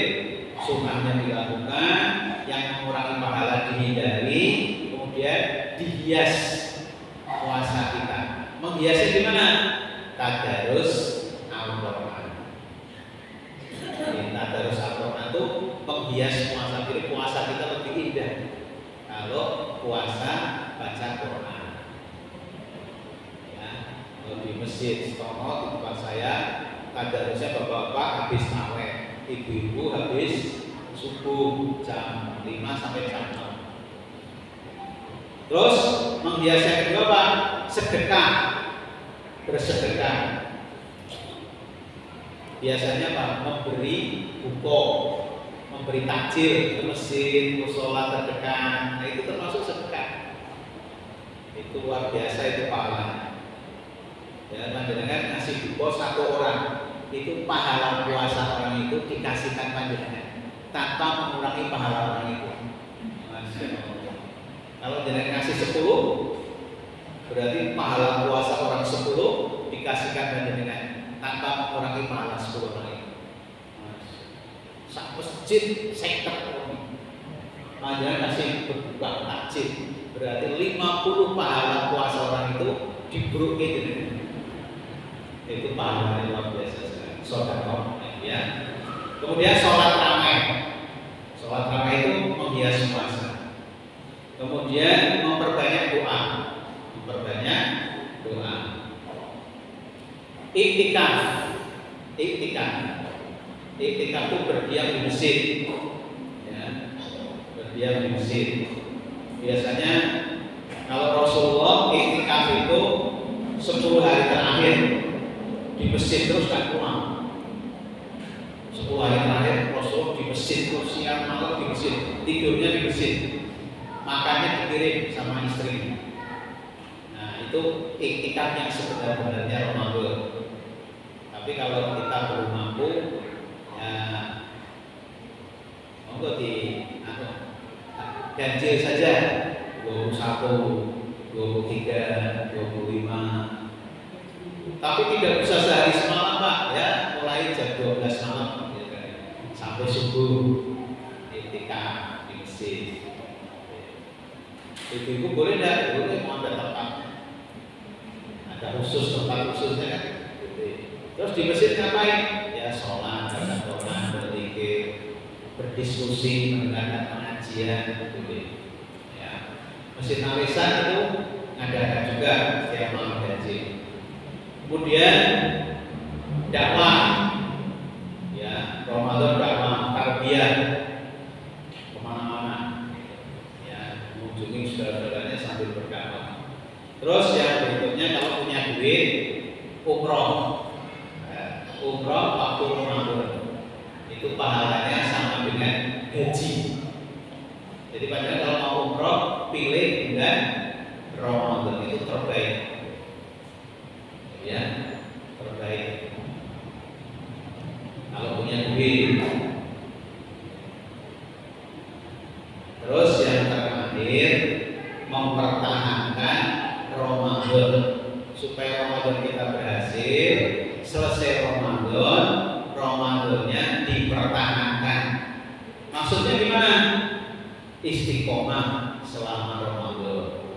Sunnahnya dilakukan, yang mengurangi pahala dihindari, kemudian dihias puasa kita. Menghiasnya gimana? Tadarus Al-Quran. Tadarus Al-Quran itu menghias puasa kita. Puasa kita lebih indah kalau puasa baca Quran. Di masjid Stono di tempat saya tadarusnya bapak-bapak habis awet, ibu-ibu habis subuh jam 5 sampai jam 6. Terus menghiasnya kedua apa? Sedekah, bersedekah. Biasanya apa? Memberi buko, memberi takjil ke masjid, musola terdekat. Nah, itu termasuk sedekah. Itu luar biasa itu pahalanya. Ya, panjenengan ngasih dupo satu orang, itu pahala puasa orang itu dikasihkan panjenengan tanpa mengurangi pahala orang itu. Masya Allah. Kalau jenengan ngasih 10, berarti pahala puasa orang 10 dikasihkan panjenengan tanpa mengurangi pahala 10 orang itu. Sak masjid sektor panjenengan kasih berbuka takjil, berarti 50 pahala puasa orang itu dibruke jenengan. Itu pahala yang luar biasa sekali. Sedekah, ya. Kemudian sholat ramai. Sholat ramai itu menghias puasa. Kemudian memperbanyak doa. Memperbanyak doa. Iktikaf. Iktikaf. Iktikaf itu berdiam di masjid. Ya. Berdiam di masjid. Biasanya kalau Rasulullah iktikaf itu 10 hari terakhir di masjid terus kan pulang. 10 hari terakhir Rasul di masjid terus, siang malam di masjid, tidurnya di masjid, makannya dikirim sama istri. Nah itu iktikaf yang sebenarnya Ramadan. Tapi kalau kita belum mampu, ya monggo ganjil saja 21, 23, 25. Tapi tidak bisa sehari semalam Pak, ya mulai jam 12 malam ya, sampai subuh iktikaf di masjid. Ibu-ibu boleh enggak? Boleh, mau ada tempat, ada khusus tempat khususnya kan. Terus di masjid ngapain? Ya sholat, baca Quran, berzikir, berdiskusi, mendengarkan pengajian, gitu. Ya, masjid Al-Ihsan itu ada juga setiap malam ganjil. Kemudian dakwah, ya Ramadan dakwah tarbiyah kemana-mana, ya mengunjungi saudara-saudaranya sambil berdakwah. Terus yang berikutnya kalau punya duit, umroh, umroh waktu Ramadan itu pahalanya sama dengan haji. Jadi padahal kalau mau umroh pilih bulan Ramadan itu terbaik. Ya, terbaik. Kalau punya duit. Terus yang terakhir mempertahankan Ramadan supaya Ramadan kita berhasil. Selesai Ramadan, Ramadannya dipertahankan. Maksudnya gimana? Istiqomah selama Ramadan.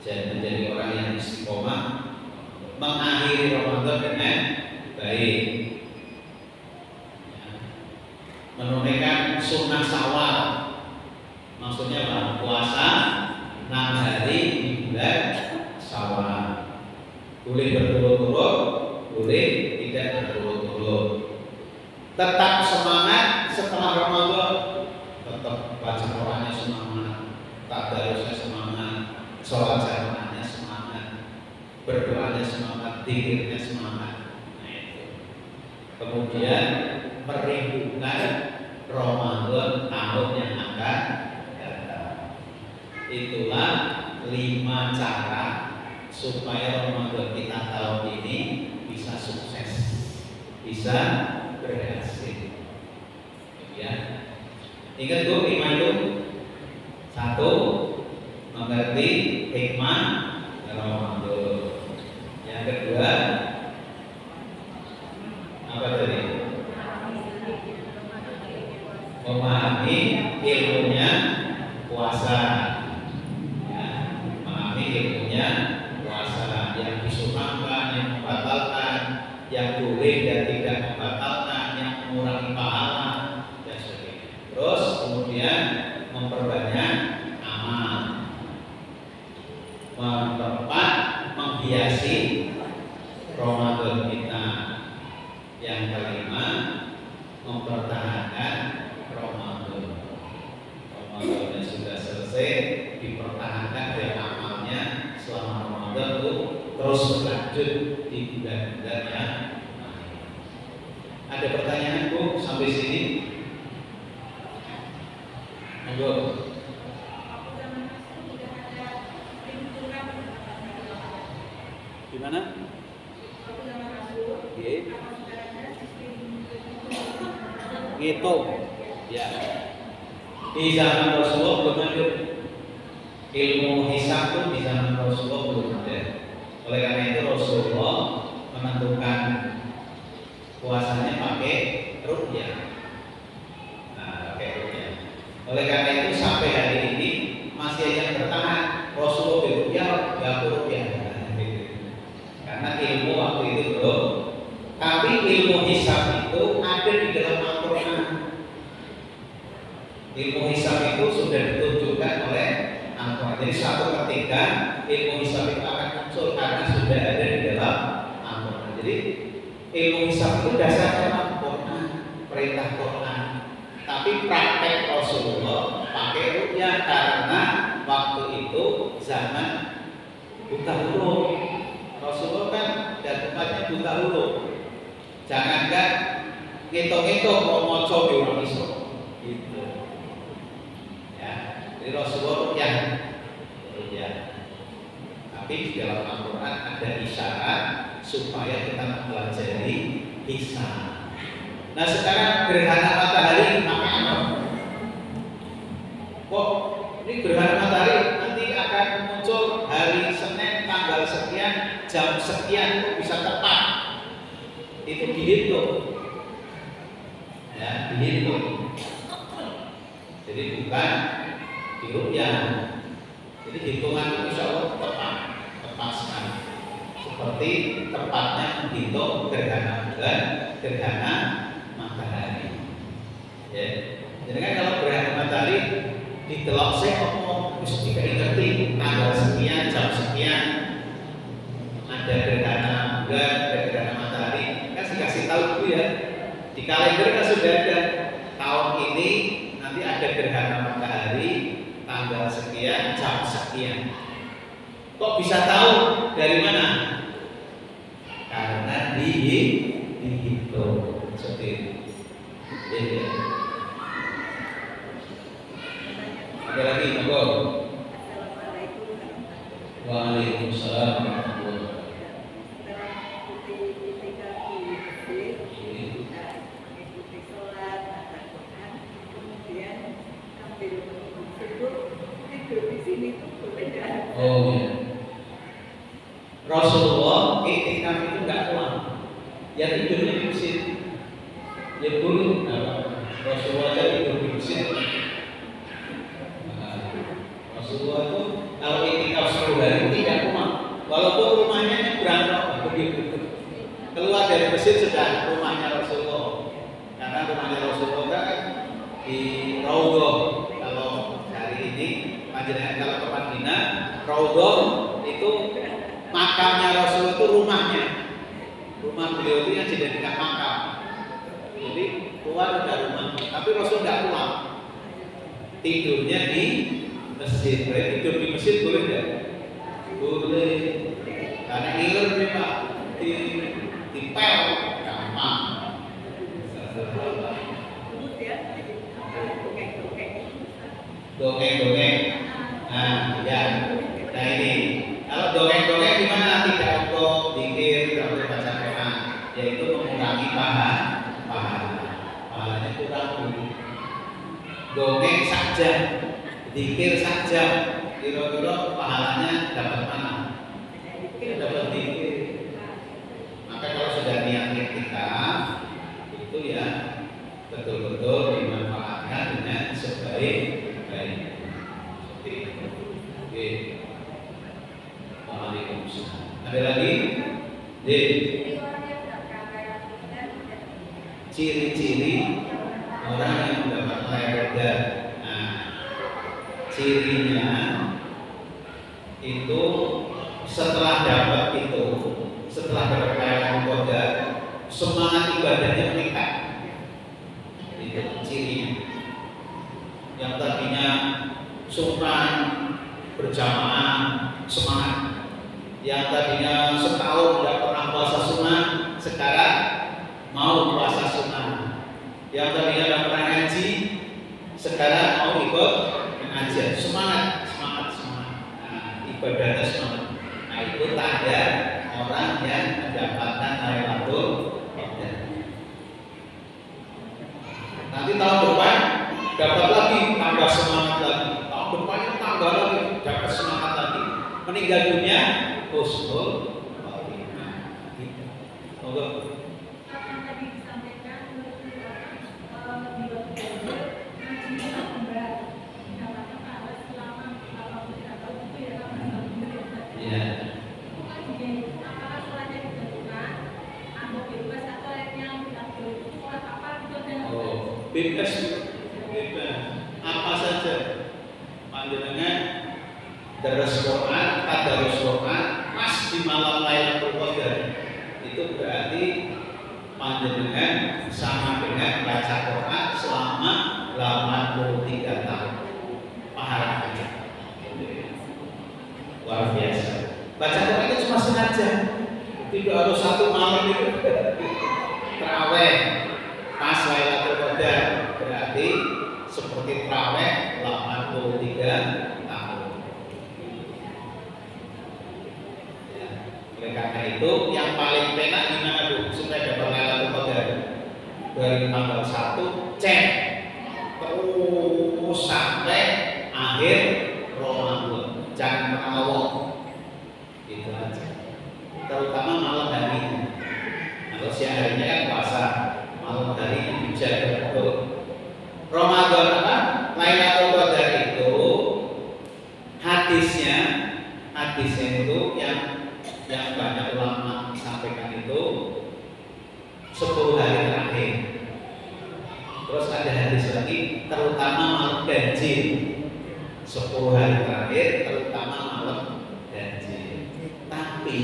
Jadi menjadi orang yang istiqomah, mengakhiri Ramadan dengan baik, ya. Menunaikan sunnah syawal, maksudnya apa? Puasa 6 hari di bulan Syawal. Boleh berturut-turut, boleh tidak berturut-turut. Tetap semangat setelah Ramadan, tetap baca Qurannya semangat, tadarusnya semangat, sholat jamaahnya semangat, berdoanya semangat, zikirnya semangat. Nah itu. Kemudian merindukan Ramadan tahun yang akan datang. Itulah 5 cara supaya Ramadan kita tahun ini bisa sukses, bisa berhasil. Ya. Ingat Bu, 5 itu. 1. Mengerti hikmah Ramadan. Yang kedua, apa tadi? Memahami ilmunya puasa. Ya, memahami ilmunya puasa, yang disunahkan, yang membatalkan, yang boleh dan tidak membatalkan, yang mengurangi pahala dan sebagainya. Terus kemudian memperbanyak amal, mempercepat, menghiasi Ramadan kita. Yang kelima, mempertahankan Ramadan. Ramadan sudah selesai, dipertahankan dari amalnya selama Ramadan itu terus berlanjut di bulan-bulan yang lain. Ada pertanyaan Bu sampai sini? Monggo. Gimana? ngitung. Ya. Di zaman Rasulullah belum ada ilmu hisab pun di zaman Rasulullah belum ada. Oleh karena itu Rasulullah menentukan puasanya pakai ruqyah. Nah, pakai ruqyah. Oleh karena itu sampai hari ini masih ada yang bertahan Rasulullah beruqyah, ya ruqyah. Karena ilmu waktu itu belum. Tapi ilmu hisab itu ada di dalam Al-Quran. Ilmu hisab itu sudah ditunjukkan oleh Al-Quran. Jadi suatu ketika ilmu hisab itu akan muncul karena sudah ada di dalam Al-Quran. Jadi ilmu hisab itu dasarnya Al-Quran, perintah Quran. Tapi praktek Rasulullah pakai ruqyah karena waktu itu zaman buta huruf. Rasulullah kan dan umatnya buta huruf. Jangankan ngitung-ngitung mau moco di orang iso. Gitu. Ya, jadi Rasulullah ya. Tapi di dalam Al-Quran ada isyarat supaya kita mempelajari hisab. Nah sekarang gerhana matahari pakai apa? Kok ini gerhana matahari nanti akan muncul hari Senin tanggal sekian jam sekian itu bisa tepat? Itu dihitung, ya dihitung. Jadi bukan diruqyah. Jadi hitungan insya Allah tepat sekali. Seperti tepatnya menghitung gerhana bulan, gerhana matahari. Ya. Jadi kan kalau gerhana matahari ditelok saya mesti ngerti tanggal sekian jam sekian ada gerhana bulan, ada gerhana matahari. Kan dikasih tahu dulu ya. Di kalender kan sudah ada tahun ini nanti ada gerhana matahari tanggal sekian jam sekian. Kok bisa tahu dari mana? Karena dihitung seperti itu. Jadi, ada lagi monggo. Waalaikumsalam warahmatullahi wabarakatuh. Oh ya. Rasulullah iktikaf itu nggak pulang, ya tidurnya di masjid. Ya boleh, Rasulullah aja tidur di masjid. Rasulullah itu kalau iktikaf 10 hari tidak pulang, walaupun rumahnya nyebrang, keluar dari masjid sudah rumahnya Rasulullah. Karena rumahnya Rasulullah kan di Raudhah. Kalau hari ini panjenengan kalau ke Madinah, Raudhah itu makamnya Rasul itu rumah beliau itu yang dijadikan makam. Jadi keluar dari rumah, tapi Rasul tidak pulang, tidurnya di masjid. Berarti tidur di masjid boleh tidak? Boleh, karena iler nih Pak, dipel gampang. Dongeng. Nah, ya. Nah ini. Kalau dongeng-dongeng di mana tidak untuk zikir, tidak untuk baca Quran, yaitu mengurangi pahalanya kurang dulu. Dongeng saja, zikir saja, kira-kira pahalanya dapat mana? Dapat zikir. Maka kalau sudah niat kita, itu ya betul-betul dimanfaatkan dengan sebaik-baiknya. Seperti itu. Oke. Ada lagi? Ciri-ciri orang yang mendapat layar. Nah, cirinya itu setelah dapat layar kodar, semangat ibadahnya meningkat. Itu cirinya. Yang tadinya sungkan berjamaah semangat. Yang tadinya setahun tidak pernah puasa sunnah, sekarang mau puasa sunnah. Yang tadinya tidak pernah ngaji, sekarang mau ikut pengajian. Semangat. Nah, ibadahnya semangat. Nah itu tanda orang yang mendapatkan Lailatul Qadar. Nanti tahun depan dapat lagi, tambah semangat lagi. Tahun depannya tambah lagi, dapat semangat lagi. Meninggal dunia, husnul khotimah. Monggo. Bebas, apa saja panjenengan deres Quran, tadarus Quran, pas di malam Lailatul Qadar itu berarti panjenengan sama dengan baca Quran selama 83 tahun pahalanya. Luar biasa. Baca Quran itu cuma sengaja, tidak harus satu malam itu terawih pas Lailatul Qadar berarti seperti terawih 83 tahun. Ya, oleh karena itu yang paling penak gimana Bu supaya dapat Lailatul Qadar? Dari tanggal 1 cek terus sampai akhir Ramadan. Jangan pernah ngawur. Itu aja. Terutama malam hari. Kalau siang harinya kan puasa, malam hari dijaga betul. Ramadan apa? Lailatul Qadar itu hadisnya itu yang banyak ulama sampaikan itu 10 hari terakhir. Terus ada hadis lagi terutama malam ganjil. 10 hari terakhir terutama malam ganjil. Tapi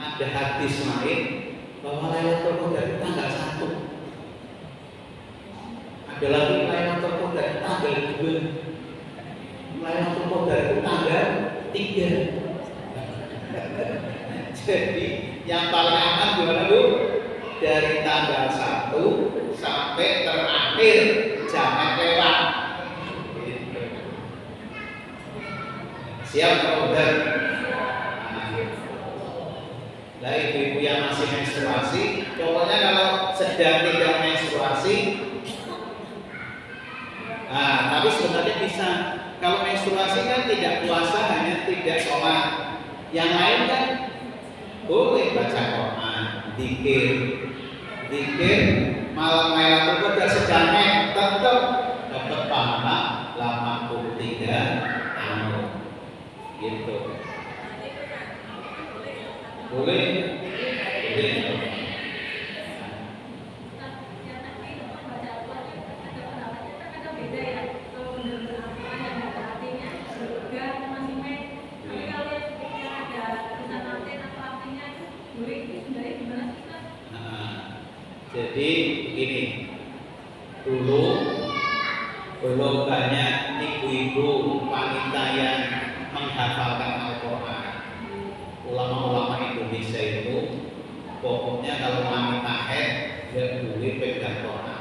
ada hadis lain bahwa Lailatul Qadar itu tanggal 1. Ada lagi Lailatul Qadar tanggal 2. Lailatul Qadar itu tanggal 3. Jadi yang paling aman gimana Bu? Dari tanggal 1 sampai terakhir jangan lewat. Siap Qadar. Nah, ibu-ibu yang masih menstruasi, pokoknya kalau sedang tidak menstruasi, tapi sebenarnya bisa. Kalau menstruasi kan tidak puasa, hanya tidak sholat. Yang lain kan boleh baca Quran, zikir, malam Lailatul Qadar sedangnya tetap dapat pahala 83 tahun. Gitu. Boleh. Jadi begini, dulu belum banyak ibu-ibu wanita yang menghafalkan Al-Quran. Ulama-ulama Indonesia itu pokoknya kalau wanita haid dia boleh pegang Quran,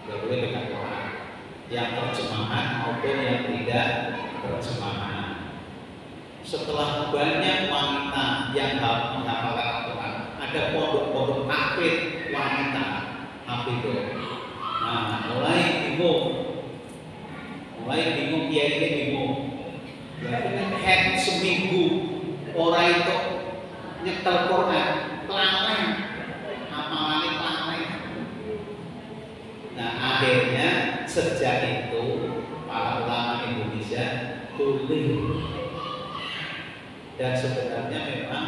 dia boleh pegang Quran, yang terjemahan maupun yang tidak terjemahan. Setelah banyak wanita yang menghafalkan Al-Quran, ada pondok-pondok tahfidz wanita hafidhah. Nah, mulai bingung dia ini bingung. Berarti kan head seminggu orang itu nyetel Quran, kelalen, hafalannya kelalen. Nah, akhirnya sejak itu para ulama Indonesia boleh. Dan sebenarnya memang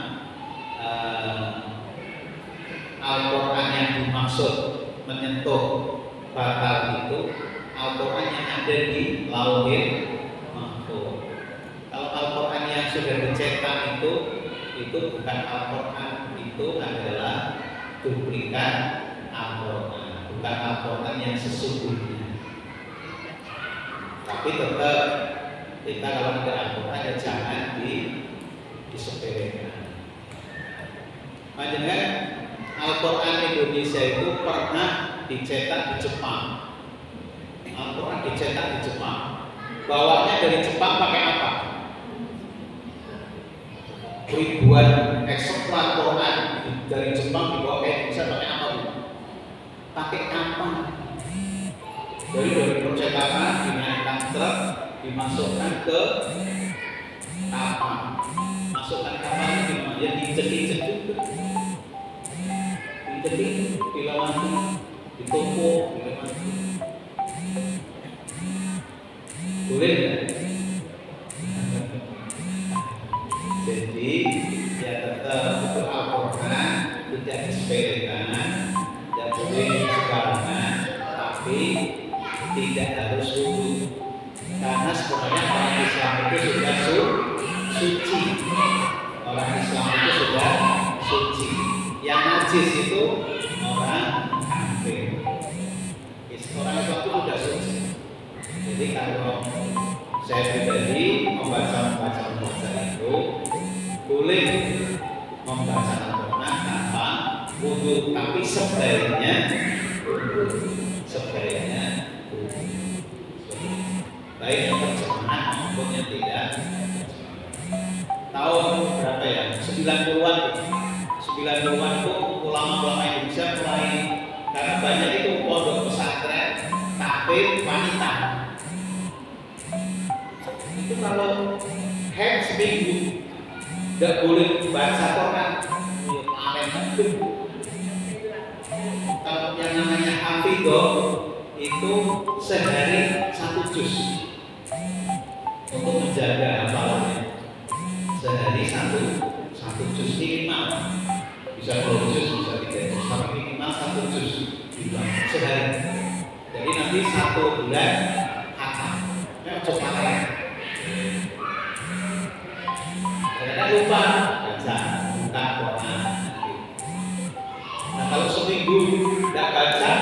Al-Quran yang dimaksud menyentuh batal itu Al-Quran yang ada di Lauhil Mahfuz. Kalau Al-Quran yang sudah dicetak itu bukan Al-Quran, itu adalah duplikat Al-Quran, bukan Al-Quran yang sesungguhnya. Tapi tetap kita kalau ada Al-Quran ya jangan disepelekan. Panjenengan Al-Quran Indonesia itu pernah dicetak di Jepang. Al-Quran dicetak di Jepang. Bawanya dari Jepang pakai apa? Ribuan eksemplar Quran dari Jepang dibawa ke Indonesia pakai apa? Pakai kapal. kapal. Dari percetakan dinaikkan truk, dimasukkan ke kapal. Masukkan kapalnya di mana? Ya dicekik juga. Dicekik, dilewati, ditumpuk, dilewati. Boleh nggak? Jadi ya tetap itu Al-Quran tidak disepelekan, tidak boleh sembarangan, tapi tidak harus wudu. Karena sebenarnya orang Islam itu sudah suci. Orang Islam itu sudah suci. Yang najis itu orang kafir. Orang Islam itu sudah suci. Jadi kalau saya pribadi membaca itu boleh membaca Al-Quran tanpa wudu, tapi sebaiknya baik terjemahan maupun yang tidak. Tahun berapa ya? 90-an. 90-an itu ulama-ulama Indonesia mulai, karena banyak itu pondok pesantren takfir wanita. Itu kalau head seminggu nggak boleh baca Quran, kalau yang namanya hafidhah itu sehari 1 juz untuk menjaga hafalannya. Sehari satu juz minimal, bisa 2 juz, bisa 3 juz, tapi minimal 1 juz sehari. Jadi nanti 1 bulan hafal. Coba kadang lupa baca Quran. Nah kalau seminggu tidak baca,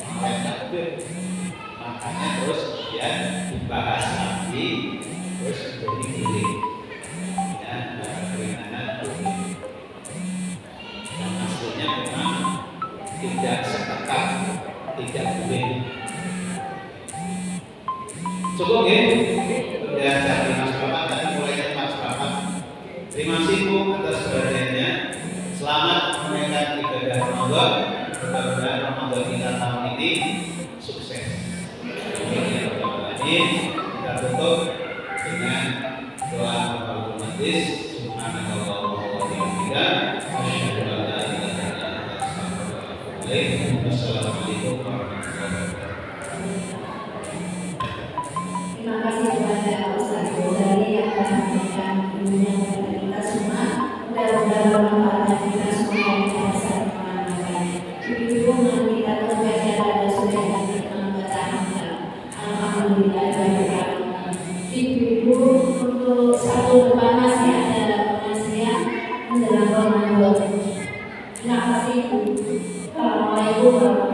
makanya terus ya dibahas lagi, terus menjadi guling ya, keringanan guling. Dan hasilnya memang tidak seketat, tidak guling. Cukup ya? Udah jadi Mas Bapak, tadi mulai Mas Bapak. Terima kasih Bu atas perhatiannya. Selamat menunaikan ibadah Ramadan. Mudah-mudahan Ramadan kita tahun ini sukses. Kita tutup dengan doa kafaratul majlis. Subhanallah wa bihamdihi, asyhadu an la ilaha illa anta, astaghfiruka wa atubu ilaik. Wassalamualaikum warahmatullahi wabarakatuh. Terima kasih kepada Ustaz Ghazali yang telah memberikan ilmunya kepada kita semua. Mudah-mudahan bermanfaat kita semua yang kita bisa mengamalkannya. Ibu-ibu nanti kita terbaca pada sudah nanti membaca alhamdulillah. Ibu-ibu untuk satu depan masih ada pengajian menjelang Ramadan. Terima kasih. Assalamualaikum warahmatullahi wabarakatuh.